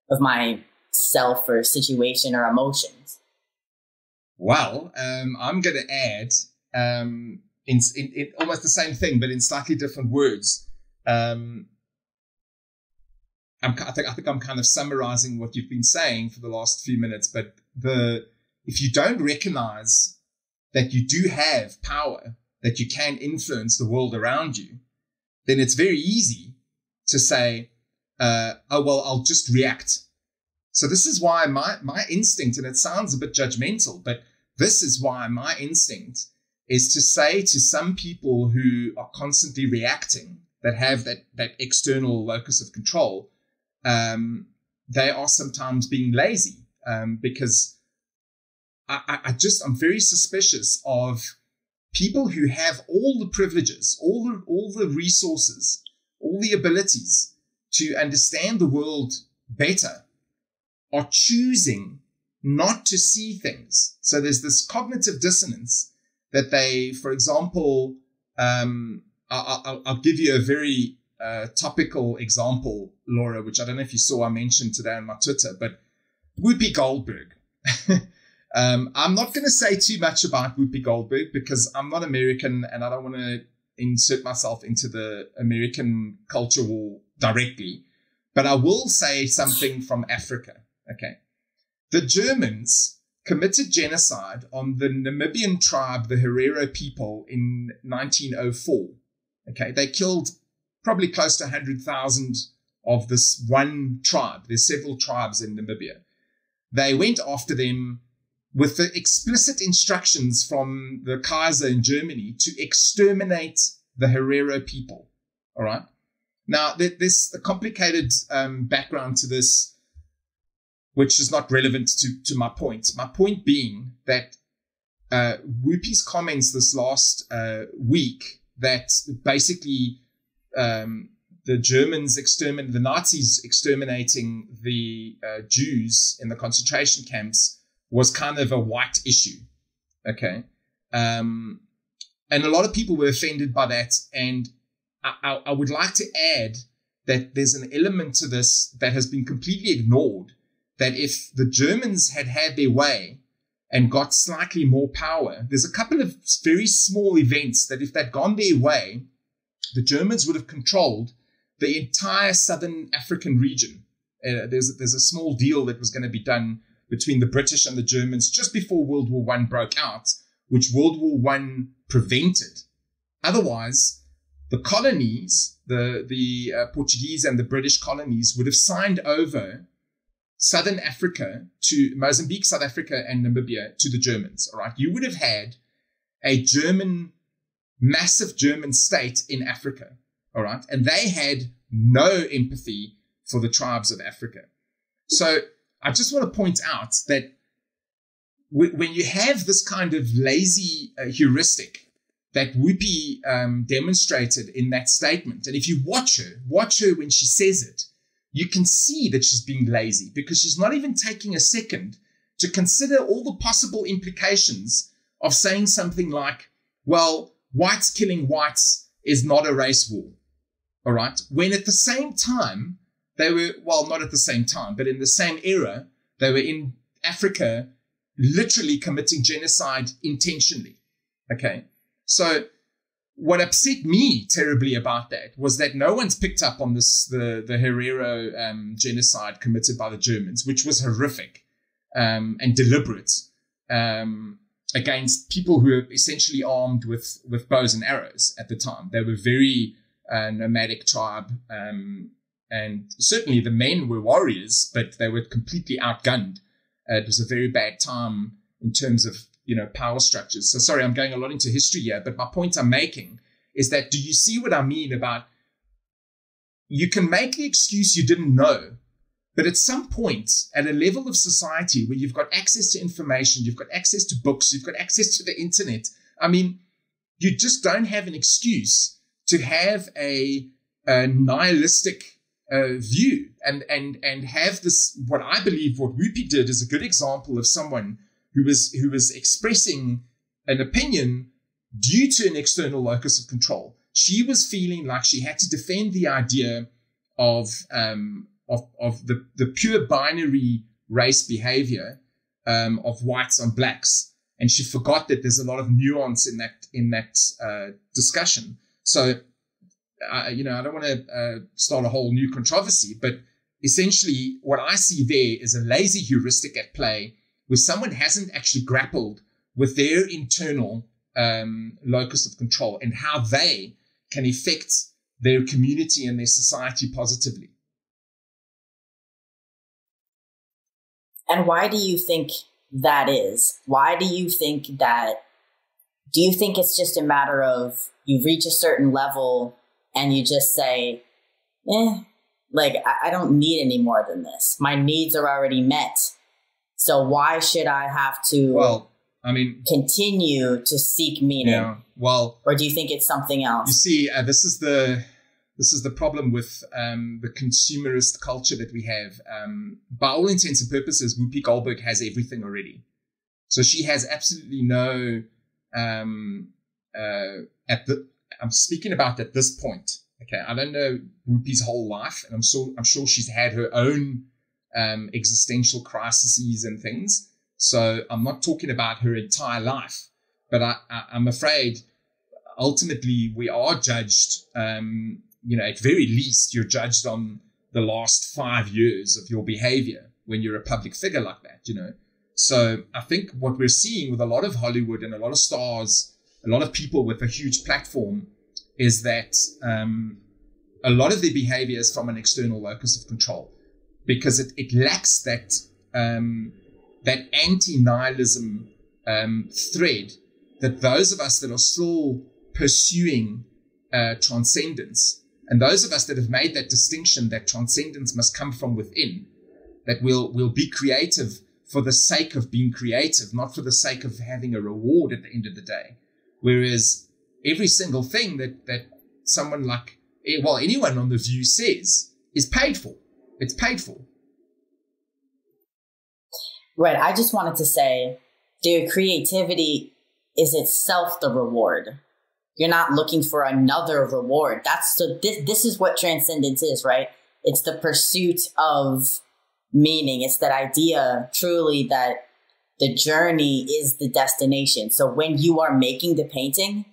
of my self or situation or emotions. Well, I'm going to add in almost the same thing, but in slightly different words. I think I'm kind of summarizing what you've been saying for the last few minutes. But if you don't recognize that you do have power, that you can influence the world around you, then it's very easy to say, oh, well, I'll just react. So this is why my instinct, and it sounds a bit judgmental, but this is why my instinct is to say to some people who are constantly reacting, that have that external locus of control, they are sometimes being lazy, because I'm very suspicious of people who have all the privileges, all the resources, all the abilities to understand the world better, are choosing not to see things. So there's this cognitive dissonance that they, for example, I'll give you a very topical example, Laura, which I don't know if you saw I mentioned today on my Twitter, but Whoopi Goldberg. I'm not going to say too much about Whoopi Goldberg because I'm not American and I don't want to insert myself into the American culture war directly, but I will say something from Africa. Okay. The Germans committed genocide on the Namibian tribe, the Herero people, in 1904. Okay. They killed probably close to 100,000 of this one tribe. There's several tribes in Namibia. They went after them with the explicit instructions from the Kaiser in Germany to exterminate the Herero people. All right. Now, there's a complicated background to this, which is not relevant to my point. My point being that Whoopi's comments this last week that basically the Germans the Nazis exterminating the Jews in the concentration camps was kind of a white issue. Okay. And a lot of people were offended by that. And I would like to add that there's an element to this that has been completely ignored, that if the Germans had had their way and got slightly more power, there's a couple of very small events that if they'd gone their way, the Germans would have controlled the entire southern African region. There's a small deal that was going to be done between the British and the Germans just before World War I broke out, which World War I prevented. Otherwise, the colonies, the Portuguese and the British colonies would have signed over Southern Africa to Mozambique, South Africa, and Namibia to the Germans. All right. You would have had a massive German state in Africa. All right. And they had no empathy for the tribes of Africa. So I just want to point out that when you have this kind of lazy heuristic that Whoopi demonstrated in that statement, and if you watch her when she says it, you can see that she's being lazy because she's not even taking a second to consider all the possible implications of saying something like, well, whites killing whites is not a race war. All right. When at the same time, they were, well, not at the same time, but in the same era, they were in Africa literally committing genocide intentionally. Okay. So what upset me terribly about that was that no one's picked up on this, the Herero genocide committed by the Germans, which was horrific and deliberate against people who were essentially armed with bows and arrows at the time. They were very nomadic tribe, and certainly the men were warriors, but they were completely outgunned. It was a very bad time in terms of, power structures. So sorry, I'm going a lot into history here, but my point I'm making is that, do you see what I mean about, you can make the excuse you didn't know, but at some point at a level of society where you've got access to information, you've got access to books, you've got access to the internet, I mean, you just don't have an excuse to have a nihilistic view and have this, what I believe what Whoopi did is a good example of someone who was expressing an opinion due to an external locus of control. She was feeling like she had to defend the idea of the pure binary race behavior of whites on blacks, and she forgot that there's a lot of nuance in that discussion. So, I don't want to start a whole new controversy, but essentially what I see there is a lazy heuristic at play where someone hasn't actually grappled with their internal locus of control and how they can affect their community and their society positively. And why do you think that is? Why do you think that? Do you think it's just a matter of you reach a certain level and you just say, I don't need any more than this. My needs are already met. So why should I have to continue to seek meaning? Yeah, or do you think it's something else? You see, this is the problem with the consumerist culture that we have. By all intents and purposes, Whoopi Goldberg has everything already. So she has absolutely no, I'm speaking about at this point. Okay. I don't know Whoopi's whole life, and I'm sure she's had her own existential crises and things. So I'm not talking about her entire life, but I'm afraid ultimately we are judged, at very least you're judged on the last 5 years of your behavior when you're a public figure like that, So I think what we're seeing with a lot of Hollywood and a lot of stars, a lot of people with a huge platform, is that a lot of their behavior is from an external locus of control, because it lacks that anti-nihilism thread that those of us that are still pursuing transcendence, and those of us that have made that distinction that transcendence must come from within, that we'll be creative for the sake of being creative, not for the sake of having a reward at the end of the day. Whereas every single thing that someone like, anyone on The View says is paid for. It's paid for. Right. I just wanted to say, dude, creativity is itself the reward. You're not looking for another reward. This is what transcendence is, right? It's the pursuit of meaning. It's that idea truly that the journey is the destination. So when you are making the painting,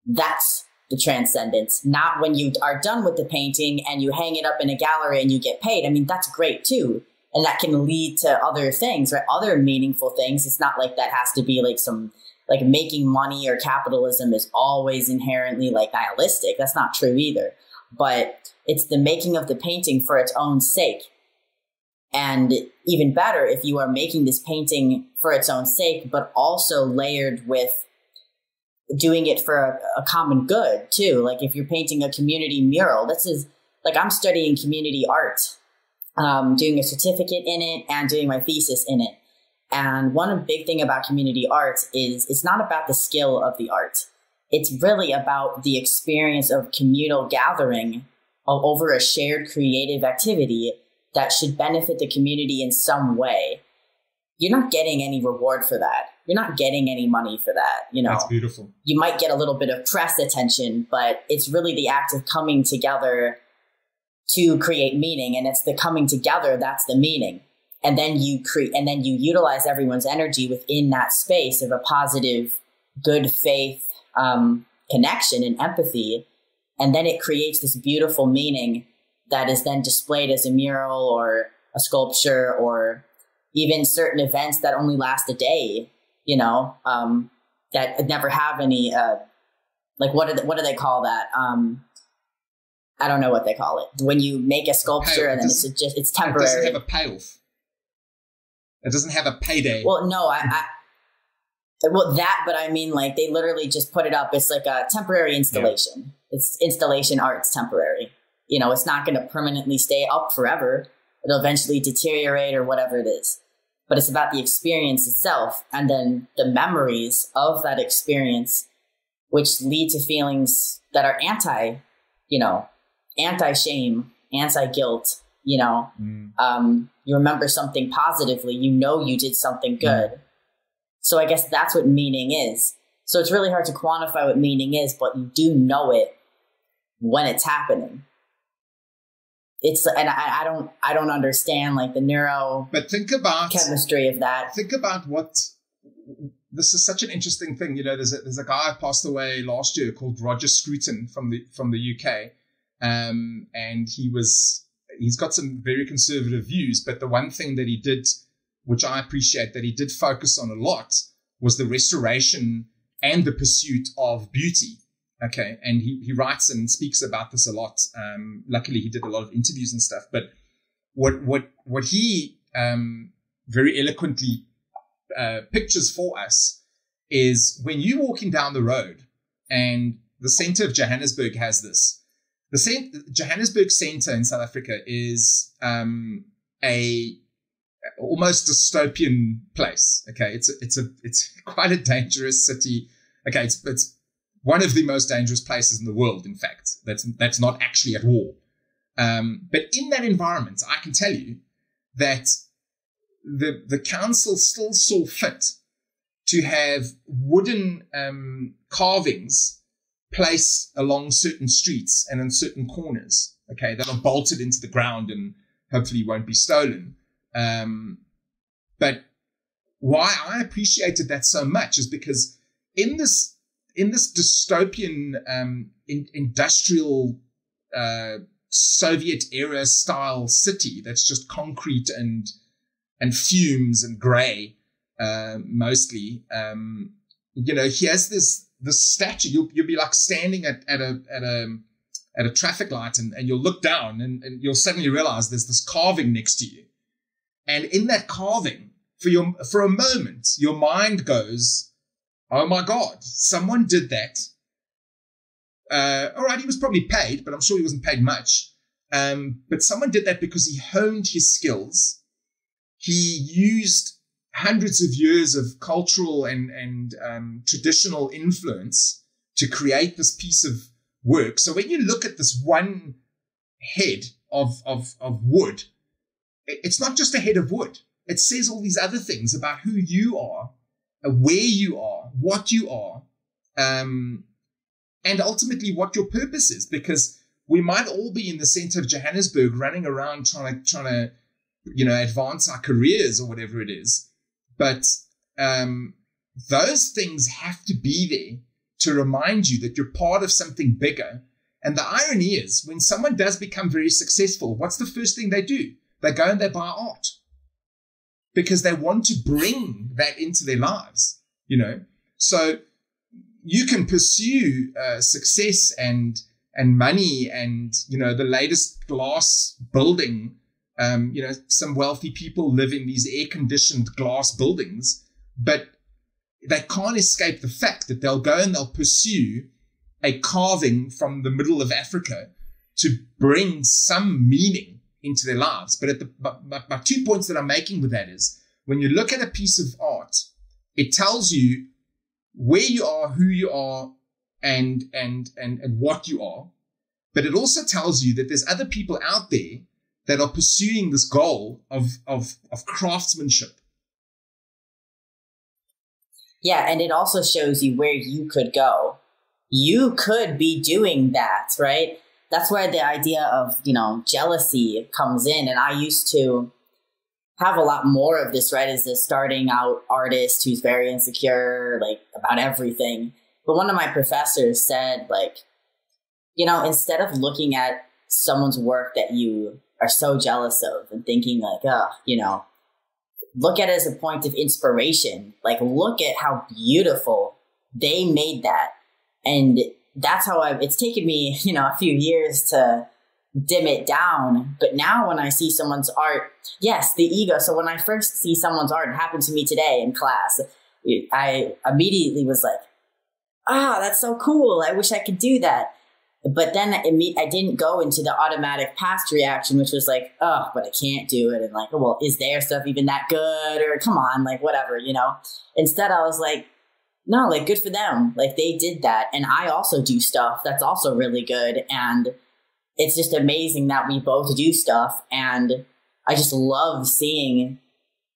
that's the transcendence, not when you are done with the painting and you hang it up in a gallery and you get paid. I mean, that's great too. And that can lead to other things, right? Other meaningful things. It's not like that has to be like making money or capitalism is always inherently nihilistic. That's not true either. But it's the making of the painting for its own sake. And even better, if you are making this painting for its own sake, but also layered with doing it for a common good too. Like if you're painting a community mural, this is like, I'm studying community art, doing a certificate in it and doing my thesis in it. And one big thing about community art is it's not about the skill of the art. It's really about the experience of communal gathering over a shared creative activity that should benefit the community in some way. You're not getting any reward for that. You're not getting any money for that. You know, that's beautiful. You might get a little bit of press attention, but it's really the act of coming together to create meaning. And it's the coming together that's the meaning. And then you utilize everyone's energy within that space of a positive, good faith connection and empathy. And then it creates this beautiful meaning that is then displayed as a mural or a sculpture or even certain events that only last a day, you know, that never have any, like, what do they call that? I don't know what they call it. When you make a sculpture and then it's temporary. It doesn't have a payoff. It doesn't have a payday. Well, no, but I mean, like, they literally just put it up. It's like a temporary installation. Yeah. It's installation art. It's temporary. You know, it's not going to permanently stay up forever. It'll eventually deteriorate or whatever it is. But it's about the experience itself and then the memories of that experience, which lead to feelings that are anti-shame, anti-guilt, you know. You remember something positively, you know you did something good. So I guess that's what meaning is. So it's really hard to quantify what meaning is, but you do know it when it's happening. And I don't understand like the but think about chemistry of that. Think about this is such an interesting thing. You know, there's a guy who passed away last year called Roger Scruton from the UK. And he's got some very conservative views, but the one thing that he did, which I appreciate, that he did focus on a lot was the restoration and the pursuit of beauty. Okay. And he writes and speaks about this a lot. Luckily he did a lot of interviews and stuff, but what he, very eloquently, pictures for us is when you're walking down the road, and the center of Johannesburg has this. The Johannesburg Center in South Africa is a almost dystopian place. Okay, it's quite a dangerous city. Okay, it's one of the most dangerous places in the world. In fact, that's not actually at war. But in that environment, I can tell you that the council still saw fit to have wooden carvings placed along certain streets and in certain corners, okay, that are bolted into the ground and hopefully won't be stolen. But why I appreciated that so much is because in this dystopian industrial Soviet era style city that's just concrete and fumes and gray mostly, you know, he has this statue. You'll be like standing at a traffic light and you'll look down and you'll suddenly realize there's this carving next to you. And in that carving, for a moment, your mind goes, oh my God, someone did that. All right, he was probably paid, but I'm sure he wasn't paid much. But someone did that because he honed his skills. He used hundreds of years of cultural and traditional influence to create this piece of work. So when you look at this one head of wood, it's not just a head of wood. It says all these other things about who you are, where you are, what you are, and ultimately what your purpose is. Because we might all be in the center of Johannesburg running around trying to advance our careers or whatever it is. But those things have to be there to remind you that you're part of something bigger. And the irony is, when someone does become very successful, what's the first thing they do? They go and they buy art because they want to bring that into their lives, you know. So you can pursue success and money and, you know, the latest glass building Some wealthy people live in these air-conditioned glass buildings, but they can't escape the fact that they'll go and they'll pursue a carving from the middle of Africa to bring some meaning into their lives. But my 2 points that I'm making with that is, when you look at a piece of art, it tells you where you are, who you are, and what you are. But it also tells you that there's other people out there that are pursuing this goal of craftsmanship. Yeah, and it also shows you where you could go. You could be doing that, right? That's where the idea of, jealousy comes in. And I used to have a lot more of this, right? As a starting out artist who's very insecure, like, about everything. But one of my professors said, like, instead of looking at someone's work that you are so jealous of and thinking like, look at it as a point of inspiration. Like, look at how beautiful they made that. And that's how it's taken me, a few years to dim it down. But now when I see someone's art, yes, the ego. So when I first see someone's art, it happened to me today in class, I immediately was like, that's so cool. I wish I could do that. But then I didn't go into the automatic past reaction, which was like, but I can't do it. And like, well, is their stuff even that good? Or come on, like, whatever, Instead, I was like, no, like, good for them. Like, they did that. And I also do stuff that's also really good. And it's just amazing that we both do stuff. And I just love seeing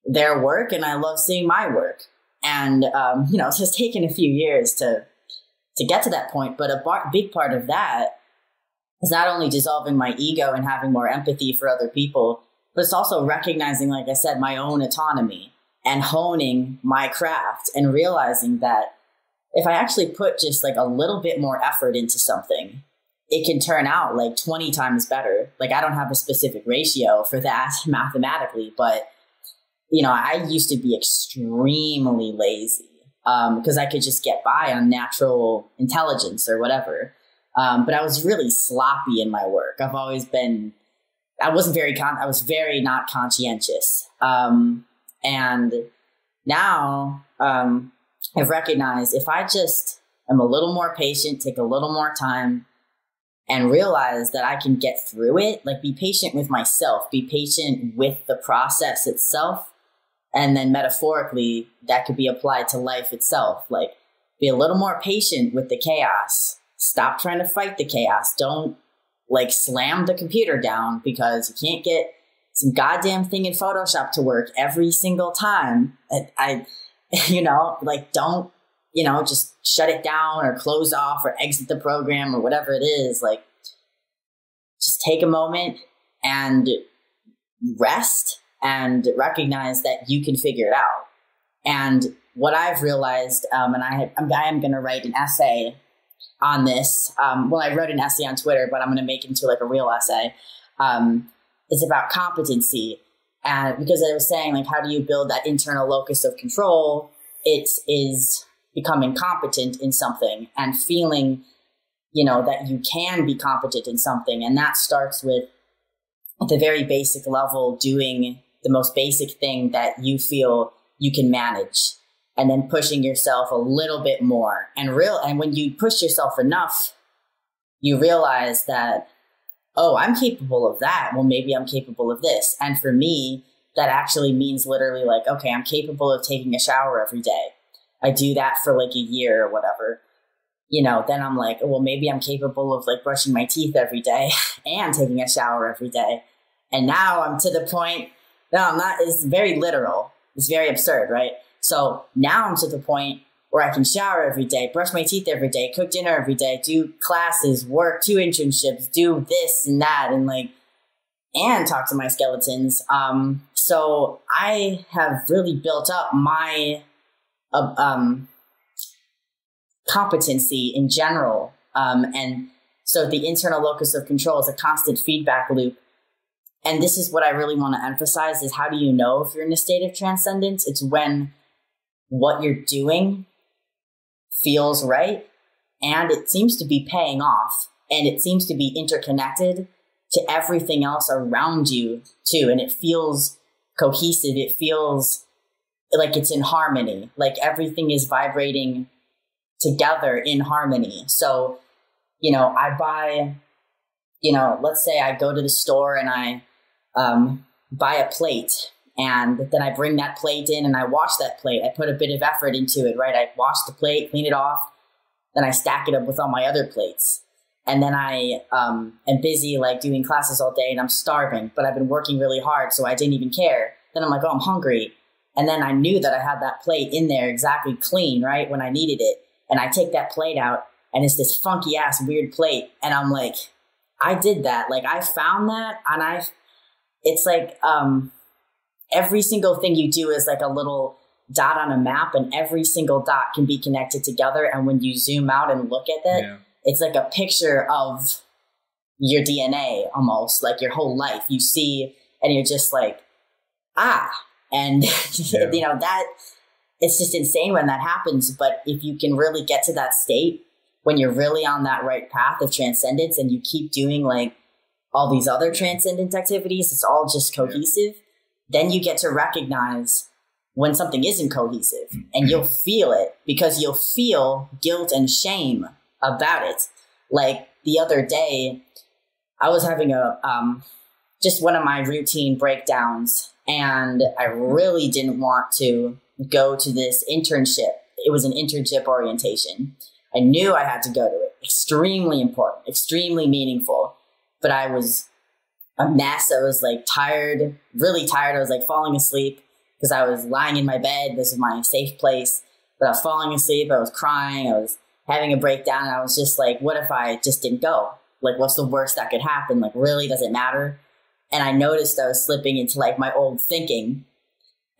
their work, and I love seeing my work. And, it's just taken a few years to get to that point. But a big part of that is not only dissolving my ego and having more empathy for other people, but it's also recognizing, like I said, my own autonomy and honing my craft and realizing that if I actually put just like a little bit more effort into something, it can turn out like 20 times better. Like, I don't have a specific ratio for that mathematically, but, I used to be extremely lazy. Because I could just get by on natural intelligence or whatever. But I was really sloppy in my work. I was very not conscientious. And now I've recognized if I just am a little more patient, take a little more time, and realize that I can get through it, like, be patient with myself, be patient with the process itself. And then metaphorically, that could be applied to life itself. Like, be a little more patient with the chaos. Stop trying to fight the chaos. Don't, like, slam the computer down because you can't get some goddamn thing in Photoshop to work every single time. Don't, just shut it down or close off or exit the program or whatever it is. Like, just take a moment and rest. And recognize that you can figure it out. And what I've realized, and I am going to write an essay on this. I wrote an essay on Twitter, but I'm going to make it into like a real essay. It's about competency. And because I was saying, like, how do you build that internal locus of control? It is becoming competent in something and feeling, that you can be competent in something. And that starts with, at the very basic level, doing the most basic thing that you feel you can manage, and then pushing yourself a little bit more. And when you push yourself enough, you realize that, I'm capable of that. Well, maybe I'm capable of this. And for me, that actually means literally like, okay, I'm capable of taking a shower every day. I do that for like a year or whatever. Then I'm like, well, maybe I'm capable of like brushing my teeth every day and taking a shower every day. And now I'm to the point, no, I'm not, it's very literal. It's very absurd, right? So now I'm to the point where I can shower every day, brush my teeth every day, cook dinner every day, do classes, work, 2 internships, do this and that, and talk to my skeletons. So I have really built up my competency in general. And so the internal locus of control is a constant feedback loop. And this is what I really want to emphasize is, how do you know if you're in a state of transcendence? It's when what you're doing feels right and it seems to be paying off and it seems to be interconnected to everything else around you too. And it feels cohesive. It feels like it's in harmony, like everything is vibrating together in harmony. So, I buy, let's say I go to the store and I buy a plate, and then I bring that plate in and I wash that plate. I put a bit of effort into it, right? I wash the plate, clean it off, then I stack it up with all my other plates. And then I am busy like doing classes all day and I'm starving, but I've been working really hard, so I didn't even care. Then I'm like, oh, I'm hungry. And then I knew that I had that plate in there exactly clean, right, when I needed it. And I take that plate out and it's this funky ass weird plate. And I'm like, I did that. Like, I found that, and it's like every single thing you do is like a little dot on a map, and every single dot can be connected together. And when you zoom out and look at it, it's like a picture of your DNA almost, like your whole life. You see, and you're just like, and that it's just insane when that happens. But if you can really get to that state when you're really on that right path of transcendence, and you keep doing like all these other transcendent activities, it's all just cohesive, then you get to recognize when something isn't cohesive, and you'll feel it, because you'll feel guilt and shame about it. Like the other day, I was having just one of my routine breakdowns, and I really didn't want to go to this internship. It was an internship orientation. I knew I had to go to it. Extremely important, extremely meaningful. But I was a mess. I was like tired, really tired. I was like falling asleep because I was lying in my bed. This is my safe place. But I was falling asleep. I was crying. I was having a breakdown. And I was just like, what if I just didn't go? Like, what's the worst that could happen? Like, really, does it matter? And I noticed I was slipping into like my old thinking.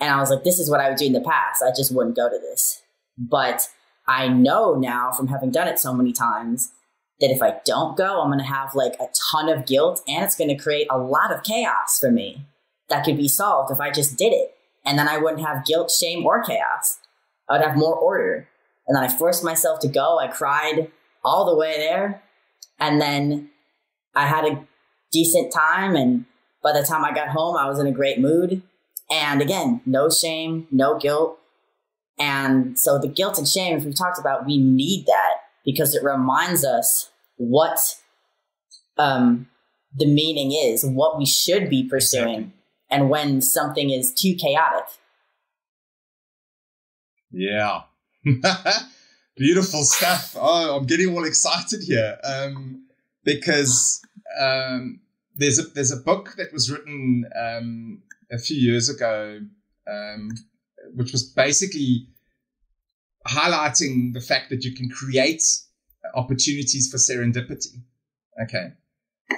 And I was like, this is what I would do in the past. I just wouldn't go to this. But I know now from having done it so many times that if I don't go, I'm going to have like a ton of guilt, and it's going to create a lot of chaos for me that could be solved if I just did it. And then I wouldn't have guilt, shame, or chaos. I would have more order. And then I forced myself to go. I cried all the way there. And then I had a decent time. And by the time I got home, I was in a great mood. And again, no shame, no guilt. And so the guilt and shame, as we've talked about, we need that because it reminds us what the meaning is, what we should be pursuing, and when something is too chaotic. Yeah. Beautiful stuff. Oh, I'm getting all excited here because there's a book that was written a few years ago, which was basically highlighting the fact that you can create opportunities for serendipity. Okay,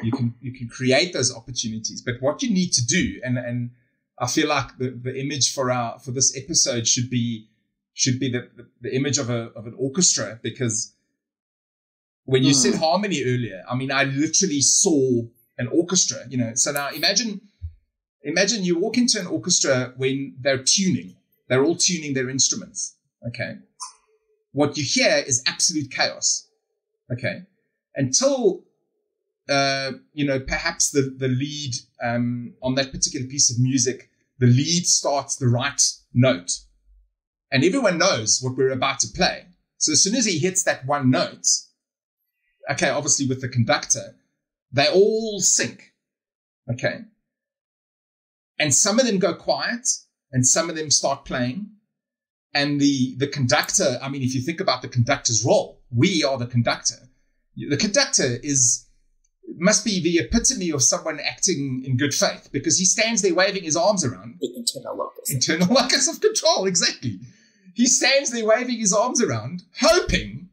you can create those opportunities, but what you need to do, and I feel like the image for this episode should be the image of an orchestra, because when you said harmony earlier, I mean, I literally saw an orchestra. So now imagine you walk into an orchestra when they're all tuning their instruments. Okay. What you hear is absolute chaos. Okay. Until, perhaps the lead, on that particular piece of music, the lead starts the right note, and everyone knows what we're about to play. So as soon as he hits that one note, okay, obviously with the conductor, they all sync. Okay. And some of them go quiet and some of them start playing. And the conductor, I mean, if you think about the conductor's role, we are the conductor. The conductor must be the epitome of someone acting in good faith, because he stands there waving his arms around. The internal locus. Internal locus of control, exactly. He stands there waving his arms around, hoping,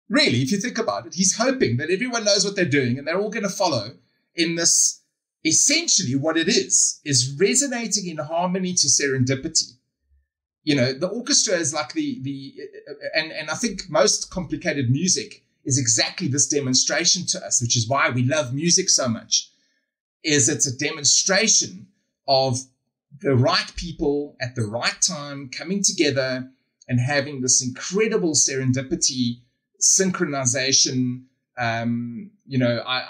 really, if you think about it, he's hoping that everyone knows what they're doing and they're all going to follow in this. Essentially what it is resonating in harmony to serendipity. The orchestra is like and I think most complicated music is exactly this demonstration to us, which is why we love music so much, is it's a demonstration of the right people at the right time coming together and having this incredible serendipity, synchronization. I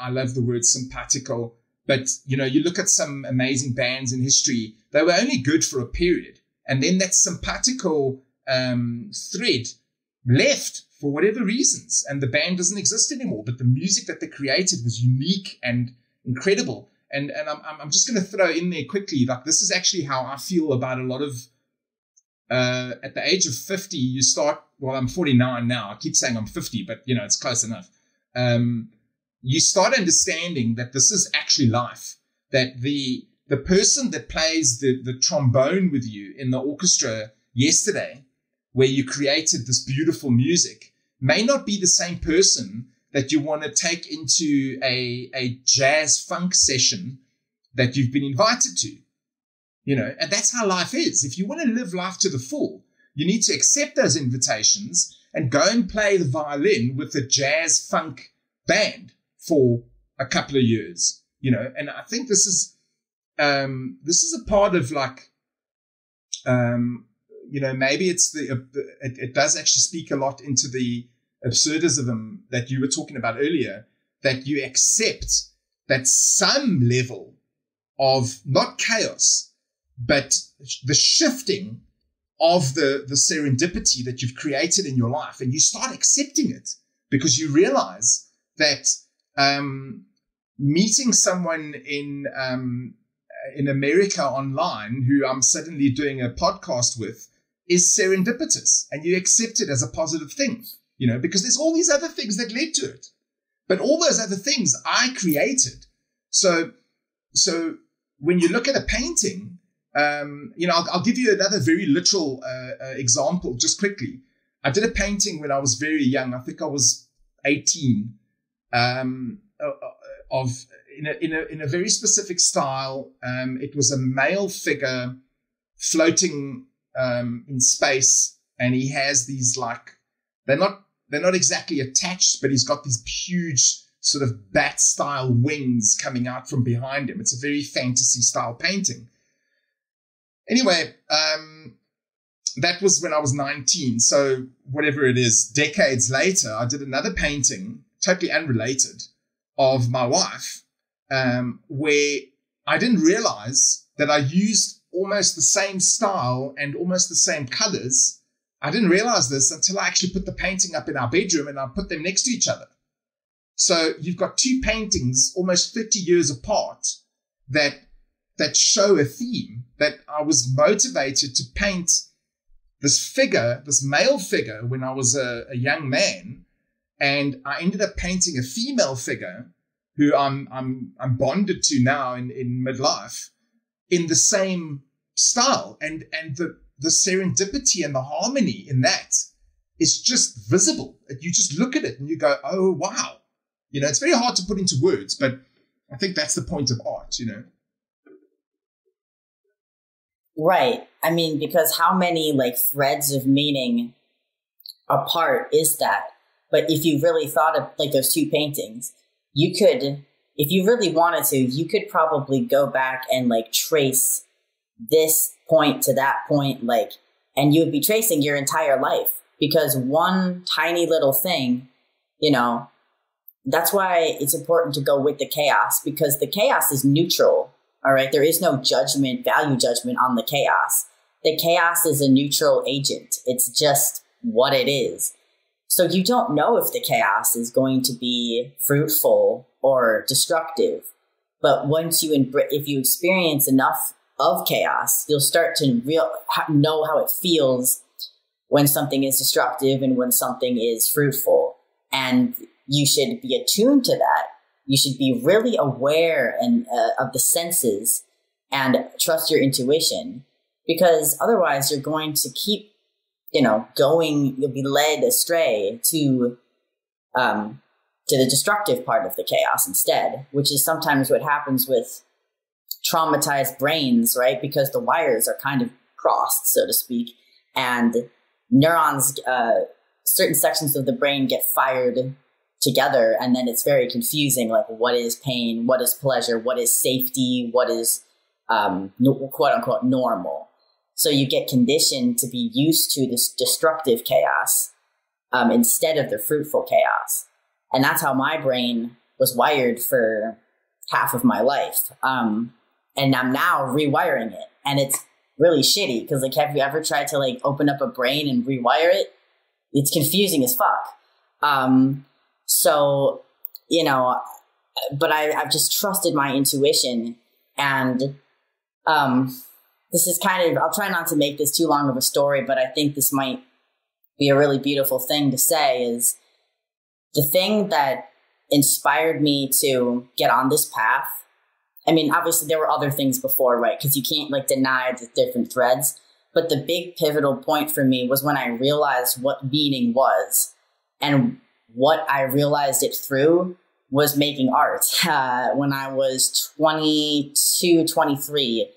love the word simpatico. But, you know, you look at some amazing bands in history, they were only good for a period. And then that sympathical thread left for whatever reasons. And the band doesn't exist anymore. But the music that they created was unique and incredible. And I'm just going to throw in there quickly, like, this is actually how I feel about a lot of, at the age of 50, you start, well, I'm 49 now. I keep saying I'm 50, but, you know, it's close enough. You start understanding that this is actually life, that the person that plays the trombone with you in the orchestra yesterday, where you created this beautiful music, may not be the same person that you want to take into a jazz funk session that you've been invited to, you know, and that's how life is. If you want to live life to the full, you need to accept those invitations and go and play the violin with a jazz funk band for a couple of years, you know. And I think this is a part of, like, you know, maybe it's it does actually speak a lot into the absurdism that you were talking about earlier, that you accept that some level of not chaos, but the shifting of the serendipity that you've created in your life, and you start accepting it because you realize that meeting someone in America online who I'm suddenly doing a podcast with is serendipitous, and you accept it as a positive thing, you know, because there's all these other things that led to it. But all those other things I created. So when you look at a painting, you know, I'll give you another very literal example just quickly. I did a painting when I was very young. I think I was 18. In a very specific style. It was a male figure floating in space, and he has these, like, they're not exactly attached, but he's got these huge sort of bat style wings coming out from behind him. It's a very fantasy style painting. Anyway, that was when I was 19. So whatever it is, decades later, I did another painting, totally unrelated, of my wife, where I didn't realize that I used almost the same style and almost the same colors. I didn't realize this until I actually put the painting up in our bedroom and I put them next to each other. So you've got two paintings almost 30 years apart that show a theme, that I was motivated to paint this figure, this male figure, when I was a young man. And I ended up painting a female figure who I'm bonded to now in midlife, in the same style. And the serendipity and the harmony in that is just visible. You just look at it and you go, oh, wow. You know, it's very hard to put into words, but I think that's the point of art, you know. Right. I mean, because how many, like, threads of meaning apart is that? But if you really thought of, like, those two paintings, you could, if you really wanted to, you could probably go back and, like, trace this point to that point, like, and you would be tracing your entire life, because one tiny little thing, you know, that's why it's important to go with the chaos, because the chaos is neutral. All right. There is no judgment, value judgment on the chaos. The chaos is a neutral agent. It's just what it is. So you don't know if the chaos is going to be fruitful or destructive. But once if you experience enough of chaos, you'll start to know how it feels when something is destructive and when something is fruitful. And you should be attuned to that. You should be really aware of the senses and trust your intuition, because otherwise you're going to keep, you know, you'll be led astray to the destructive part of the chaos instead, which is sometimes what happens with traumatized brains, right? Because the wires are kind of crossed, so to speak, and neurons, certain sections of the brain get fired together, and then it's very confusing, like, what is pain, what is pleasure, what is safety, what is quote unquote normal. So you get conditioned to be used to this destructive chaos instead of the fruitful chaos. And that's how my brain was wired for half of my life. And I'm now rewiring it, and it's really shitty because like, have you ever tried to like open up a brain and rewire it? It's confusing as fuck. So, you know, but I've just trusted my intuition, and this is kind of, I'll try not to make this too long of a story, but I think this might be a really beautiful thing to say is the thing that inspired me to get on this path. I mean, obviously there were other things before, right? Because you can't like deny the different threads. But the big pivotal point for me was when I realized what meaning was, and what I realized it through was making art. When I was 22, 23,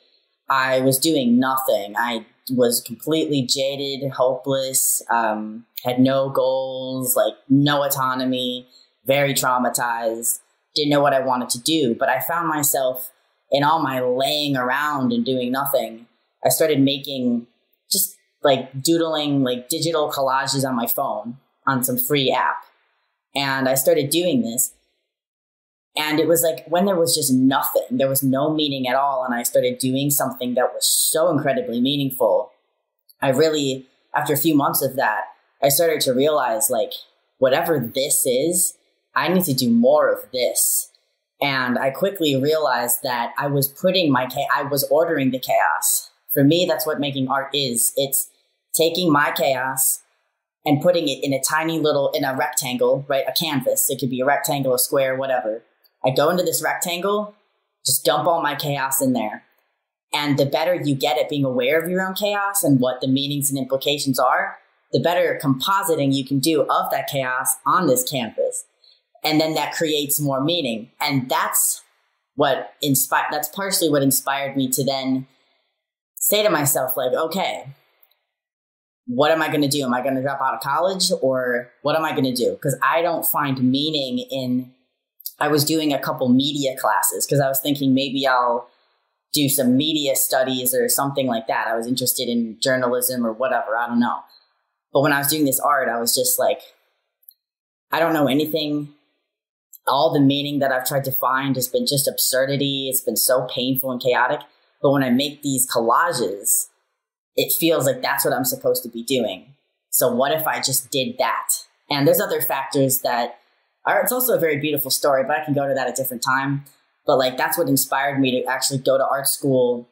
I was doing nothing. I was completely jaded, hopeless, had no goals, like no autonomy, very traumatized, didn't know what I wanted to do. But I found myself in all my laying around and doing nothing. I started making just like doodling like digital collages on my phone on some free app. And I started doing this. And it was like when there was just nothing, there was no meaning at all. And I started doing something that was so incredibly meaningful. I really, after a few months of that, I started to realize like, whatever this is, I need to do more of this. And I quickly realized that I was I was ordering the chaos. For me, that's what making art is. It's taking my chaos and putting it in a rectangle, right? A canvas. It could be a rectangle, a square, whatever. I go into this rectangle, just dump all my chaos in there. And the better you get at being aware of your own chaos and what the meanings and implications are, the better compositing you can do of that chaos on this canvas. And then that creates more meaning. And that's partially what inspired me to then say to myself, like, okay, what am I going to do? Am I going to drop out of college, or what am I going to do? Because I don't find meaning I was doing a couple media classes because I was thinking maybe I'll do some media studies or something like that. I was interested in journalism or whatever. I don't know. But when I was doing this art, I was just like, I don't know anything. All the meaning that I've tried to find has been just absurdity. It's been so painful and chaotic. But when I make these collages, it feels like that's what I'm supposed to be doing. So what if I just did that? And there's other factors that are, it's also a very beautiful story, but I can go to that at a different time. But like, that's what inspired me to actually go to art school.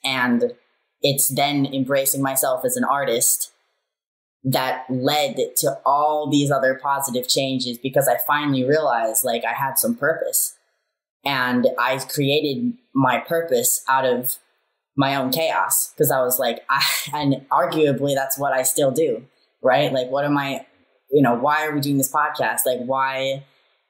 And it's then embracing myself as an artist that led to all these other positive changes, because I finally realized like I had some purpose, and I created my purpose out of my own chaos. Because I was like, and arguably that's what I still do, right? Like, what am I, why are we doing this podcast? Like, why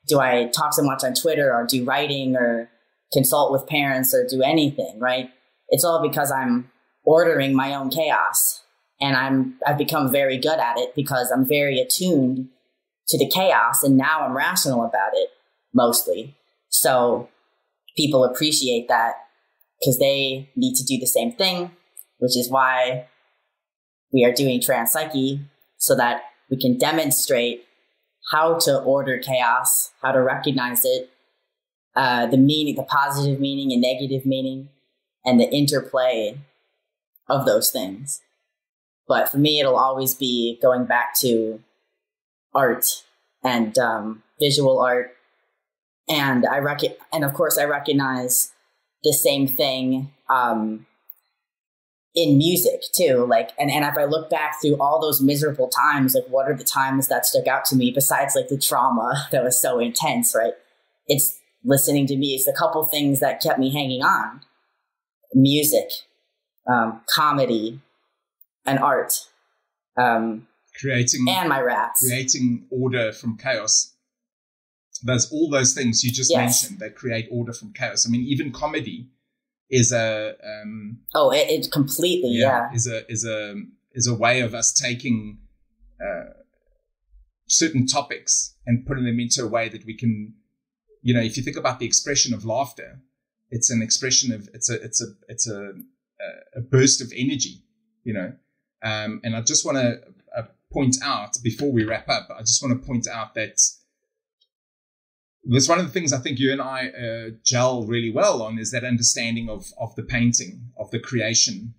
do I talk so much on Twitter or do writing or consult with parents or do anything, right? It's all because I'm ordering my own chaos. And I've become very good at it because I'm very attuned to the chaos, and now I'm rational about it mostly. So people appreciate that because they need to do the same thing, which is why we are doing TransPsyche, so that we can demonstrate how to order chaos, how to recognize it, the meaning, the positive meaning and negative meaning, and the interplay of those things. But for me, it'll always be going back to art and visual art. And of course, I recognize the same thing in music too. Like, and if I look back through all those miserable times, like, what are the times that stuck out to me besides like the trauma that was so intense, right? It's listening to music. It's a couple things that kept me hanging on: music, comedy, and art, creating and my rats, creating order from chaos. There's all those things you just mentioned that create order from chaos. I mean, even comedy is a it completely is a way of us taking certain topics and putting them into a way that we can, if you think about the expression of laughter, it's an expression of it's a burst of energy, and I just want to point out, before we wrap up, I just want to point out that that's one of the things I think you and I gel really well on, is that understanding of the painting, of the creation.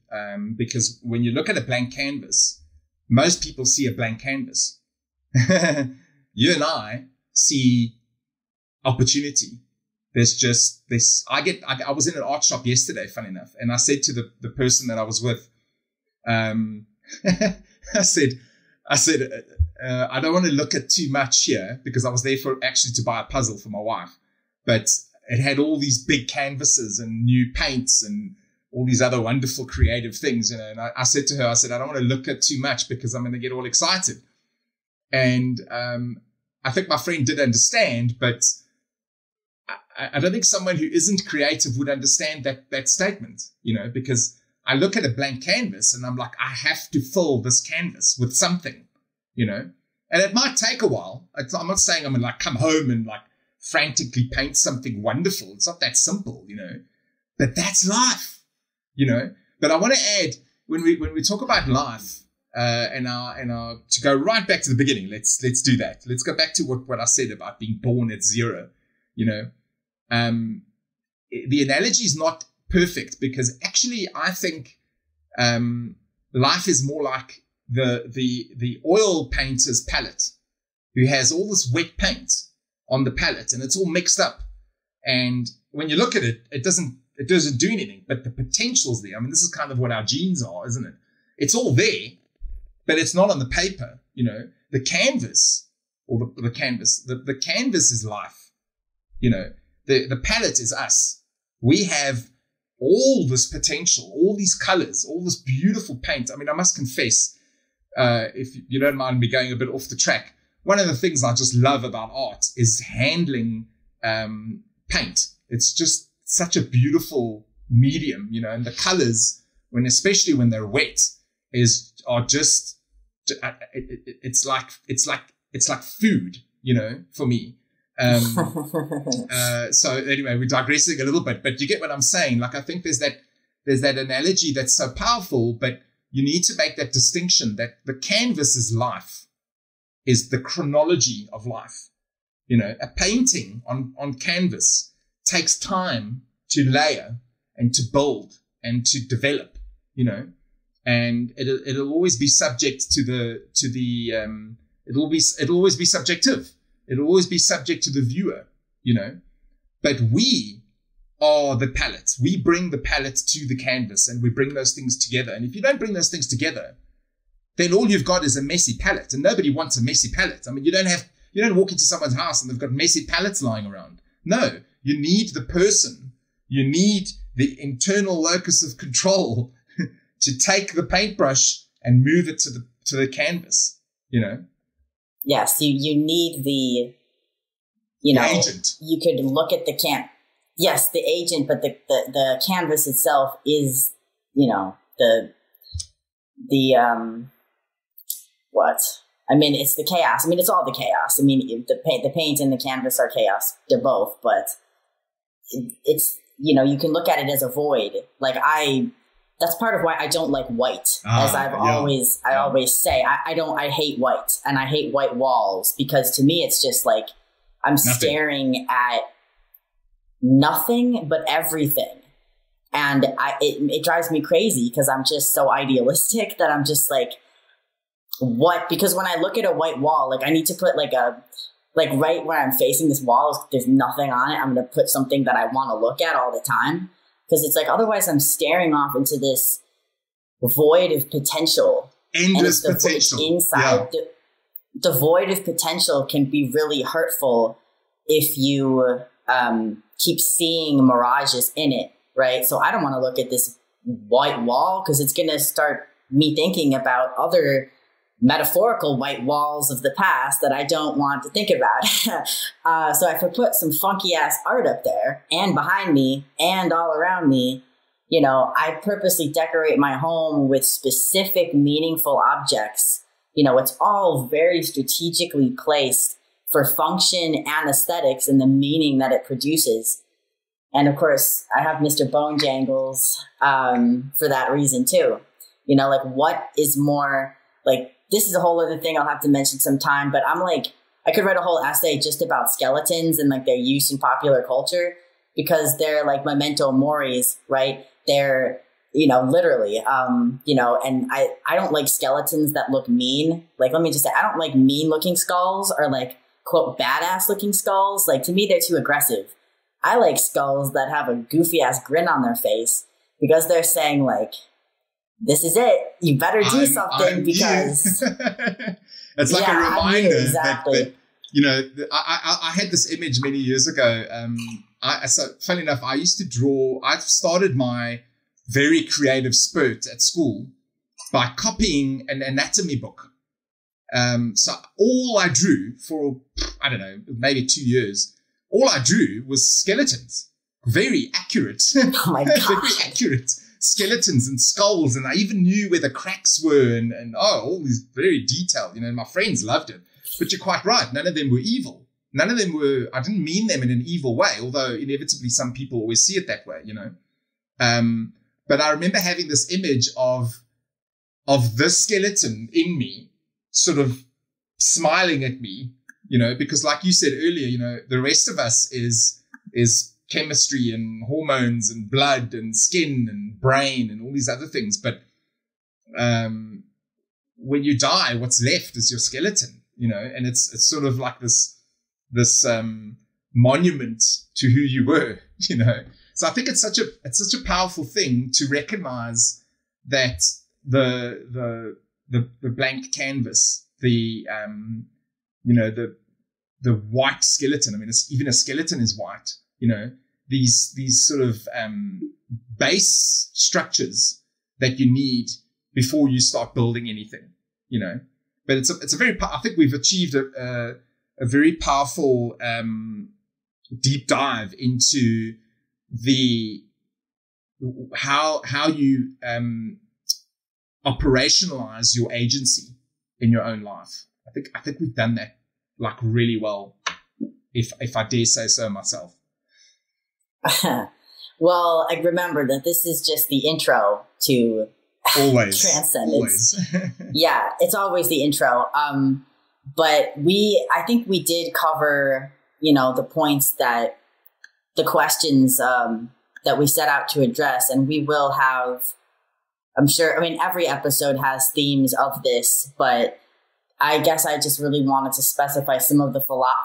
Because when you look at a blank canvas, most people see a blank canvas. You and I see opportunity. There's just this. I was in an art shop yesterday, funny enough, and I said to the person that I was with, I said, I don't want to look at too much here, because I was there for actually to buy a puzzle for my wife, but it had all these big canvases and new paints and all these other wonderful creative things, you know. And I said to her, I don't want to look at too much because I'm going to get all excited. And I think my friend did understand, but I don't think someone who isn't creative would understand that statement, you know, because I look at a blank canvas and I'm like, I have to fill this canvas with something, you know, and it might take a while. I'm not saying I'm going to like come home and like frantically paint something wonderful. It's not that simple, you know, but that's life, you know. But I want to add, when we talk about life, and our to go right back to the beginning, let's do that. Let's go back to what I said about being born at zero, you know. The analogy is not perfect, because actually I think life is more like the oil painter's palette, who has all this wet paint on the palette and it's all mixed up. And when you look at it, it doesn't do anything, but the potential's there. I mean, this is kind of what our genes are, isn't it? It's all there, but it's not on the paper, you know. The canvas, or the canvas is life, you know. The palette is us. We have all this potential, all these colors, all this beautiful paint. I mean, I must confess, if you don't mind me going a bit off the track, one of the things I just love about art is handling paint. It's just such a beautiful medium, you know, and the colors, especially when they're wet, are just it's like food, you know, for me. So anyway, we're digressing a little bit, but you get what I'm saying. Like, I think there's that analogy that's so powerful, but you need to make that distinction that the canvas is life, is the chronology of life. You know, a painting on canvas takes time to layer and to build and to develop, you know, and it'll always be subject to it'll always be subjective. It'll always be subject to the viewer, you know, but we are the palette. We bring the palette to the canvas and we bring those things together. And if you don't bring those things together, then all you've got is a messy palette, and nobody wants a messy palette. I mean, you don't walk into someone's house and they've got messy palettes lying around. No, you need the person. You need the internal locus of control to take the paintbrush and move it to the canvas, you know? Yes, you need the agent. You could look at the agent, but the canvas itself is, you know, what? I mean, it's the chaos. I mean, it's all the chaos. I mean, the paint and the canvas are chaos. They're both, but it's, you know, you can look at it as a void. Like that's part of why I don't like white, as I always say. I hate white, and I hate white walls, because to me it's just like I'm staring at nothing but everything, and it drives me crazy, because I'm just so idealistic that I'm just like, what? Because when I look at a white wall, like I need to put like right where I'm facing this wall, there's nothing on it. I'm going to put something that I want to look at all the time. Because it's like, otherwise I'm staring off into this void of potential. Endless potential. Inside. Yeah. The void of potential can be really hurtful if you keep seeing mirages in it, right? So I don't want to look at this white wall, because it's going to start me thinking about other metaphorical white walls of the past that I don't want to think about. So if I put some funky ass art up there and behind me and all around me, you know, I purposely decorate my home with specific meaningful objects. You know, it's all very strategically placed for function and aesthetics and the meaning that it produces. And of course, I have Mr. Bone Jangles for that reason too. You know, like, what is more, like, this is a whole other thing I'll have to mention sometime, but I'm like, I could write a whole essay just about skeletons and like their use in popular culture, because they're like memento moris, right? They're, literally, and I don't like skeletons that look mean. Like, let me just say, I don't like mean looking skulls or like, quote, badass looking skulls. Like, to me, they're too aggressive. I like skulls that have a goofy ass grin on their face, because they're saying like, this is it. You better do something because it's like a reminder exactly. that I had this image many years ago. So funny enough, I used to draw. I started my very creative spurt at school by copying an anatomy book. So all I drew for, I don't know, maybe 2 years, all I drew was skeletons. Very accurate. Oh my God. Very accurate skeletons and skulls. And I even knew where the cracks were and all these very detailed, my friends loved it. But you're quite right. None of them were evil. None of them were, I didn't mean them in an evil way, although inevitably some people always see it that way, But I remember having this image of this skeleton in me sort of smiling at me, because like you said earlier, the rest of us is chemistry and hormones and blood and skin and brain and all these other things. But when you die, what's left is your skeleton, and it's sort of like this monument to who you were, So I think it's such a powerful thing to recognize that the blank canvas, the white skeleton. I mean, even a skeleton is white. These sort of base structures that you need before you start building anything. But it's a very. I think we've achieved a very powerful deep dive into how you operationalize your agency in your own life. I think we've done that like really well, if I dare say so myself. Well, I remember that this is just the intro to always Transcendence. Always. Yeah, it's always the intro. But I think we did cover, the points the questions that we set out to address, and we will have, I'm sure, every episode has themes of this, but I guess I just really wanted to specify some of the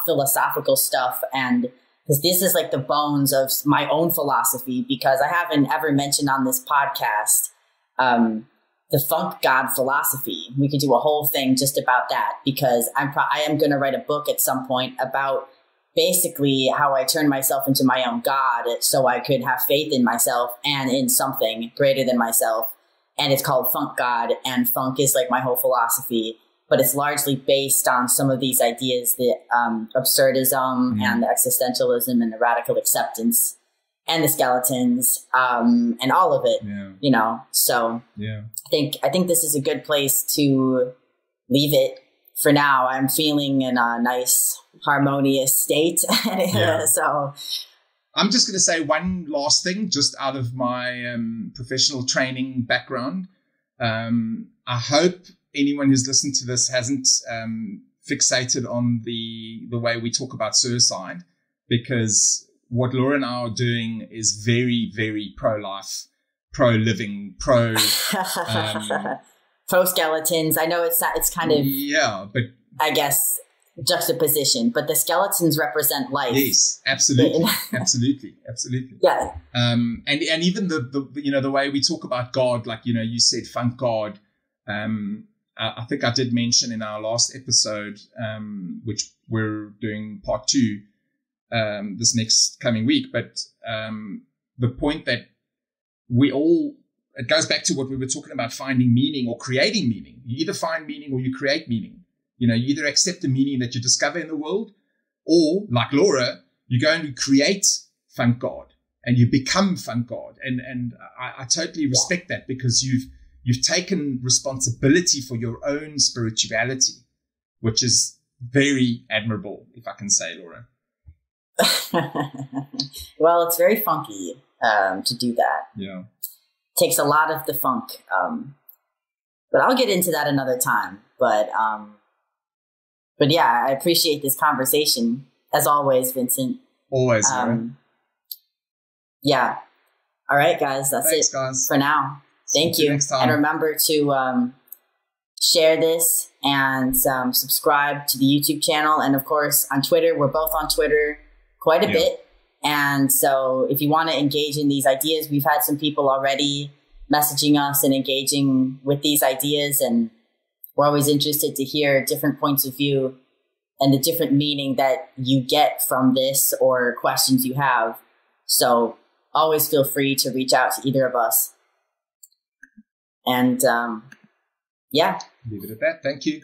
philosophical stuff, and because this is like the bones of my own philosophy, because I haven't ever mentioned on this podcast the funk god philosophy. We could do a whole thing just about that, because I am going to write a book at some point about basically how I turned myself into my own god so I could have faith in myself and in something greater than myself. And it's called Funk God, and funk is like my whole philosophy, but it's largely based on some of these ideas, the absurdism and the existentialism and the radical acceptance and the skeletons and all of it, So I think this is a good place to leave it for now. I'm feeling in a nice harmonious state. So I'm just going to say one last thing, just out of my professional training background. I hope anyone who's listened to this hasn't fixated on the way we talk about suicide, because what Laura and I are doing is very, very pro-life, pro-living, pro skeletons. I know it's kind of but I guess juxtaposition, but the skeletons represent life. Yes, absolutely, absolutely. Yeah. And even the way we talk about God, like you said, funk God. I think I did mention in our last episode, which we're doing part 2 this next coming week. But the point that it goes back to what we were talking about, finding meaning or creating meaning. You either find meaning or you create meaning. You either accept the meaning that you discover in the world, or like Laura, you go and create funk God and you become funk God. And I totally respect that, because you've taken responsibility for your own spirituality, which is very admirable, if I can say, Laura. Well, it's very funky to do that. Yeah. It takes a lot of the funk. But I'll get into that another time. But But yeah, I appreciate this conversation as always, Vincent. Always. Yeah. All right, guys. Thanks, it guys. For now. Thank you. And remember to share this and subscribe to the YouTube channel. And of course, on Twitter, we're both on Twitter quite a bit. And so if you want to engage in these ideas, we've had some people already messaging us and engaging with these ideas. And we're always interested to hear different points of view and the different meaning that you get from this or questions you have. So always feel free to reach out to either of us. And yeah. Leave it at that. Thank you.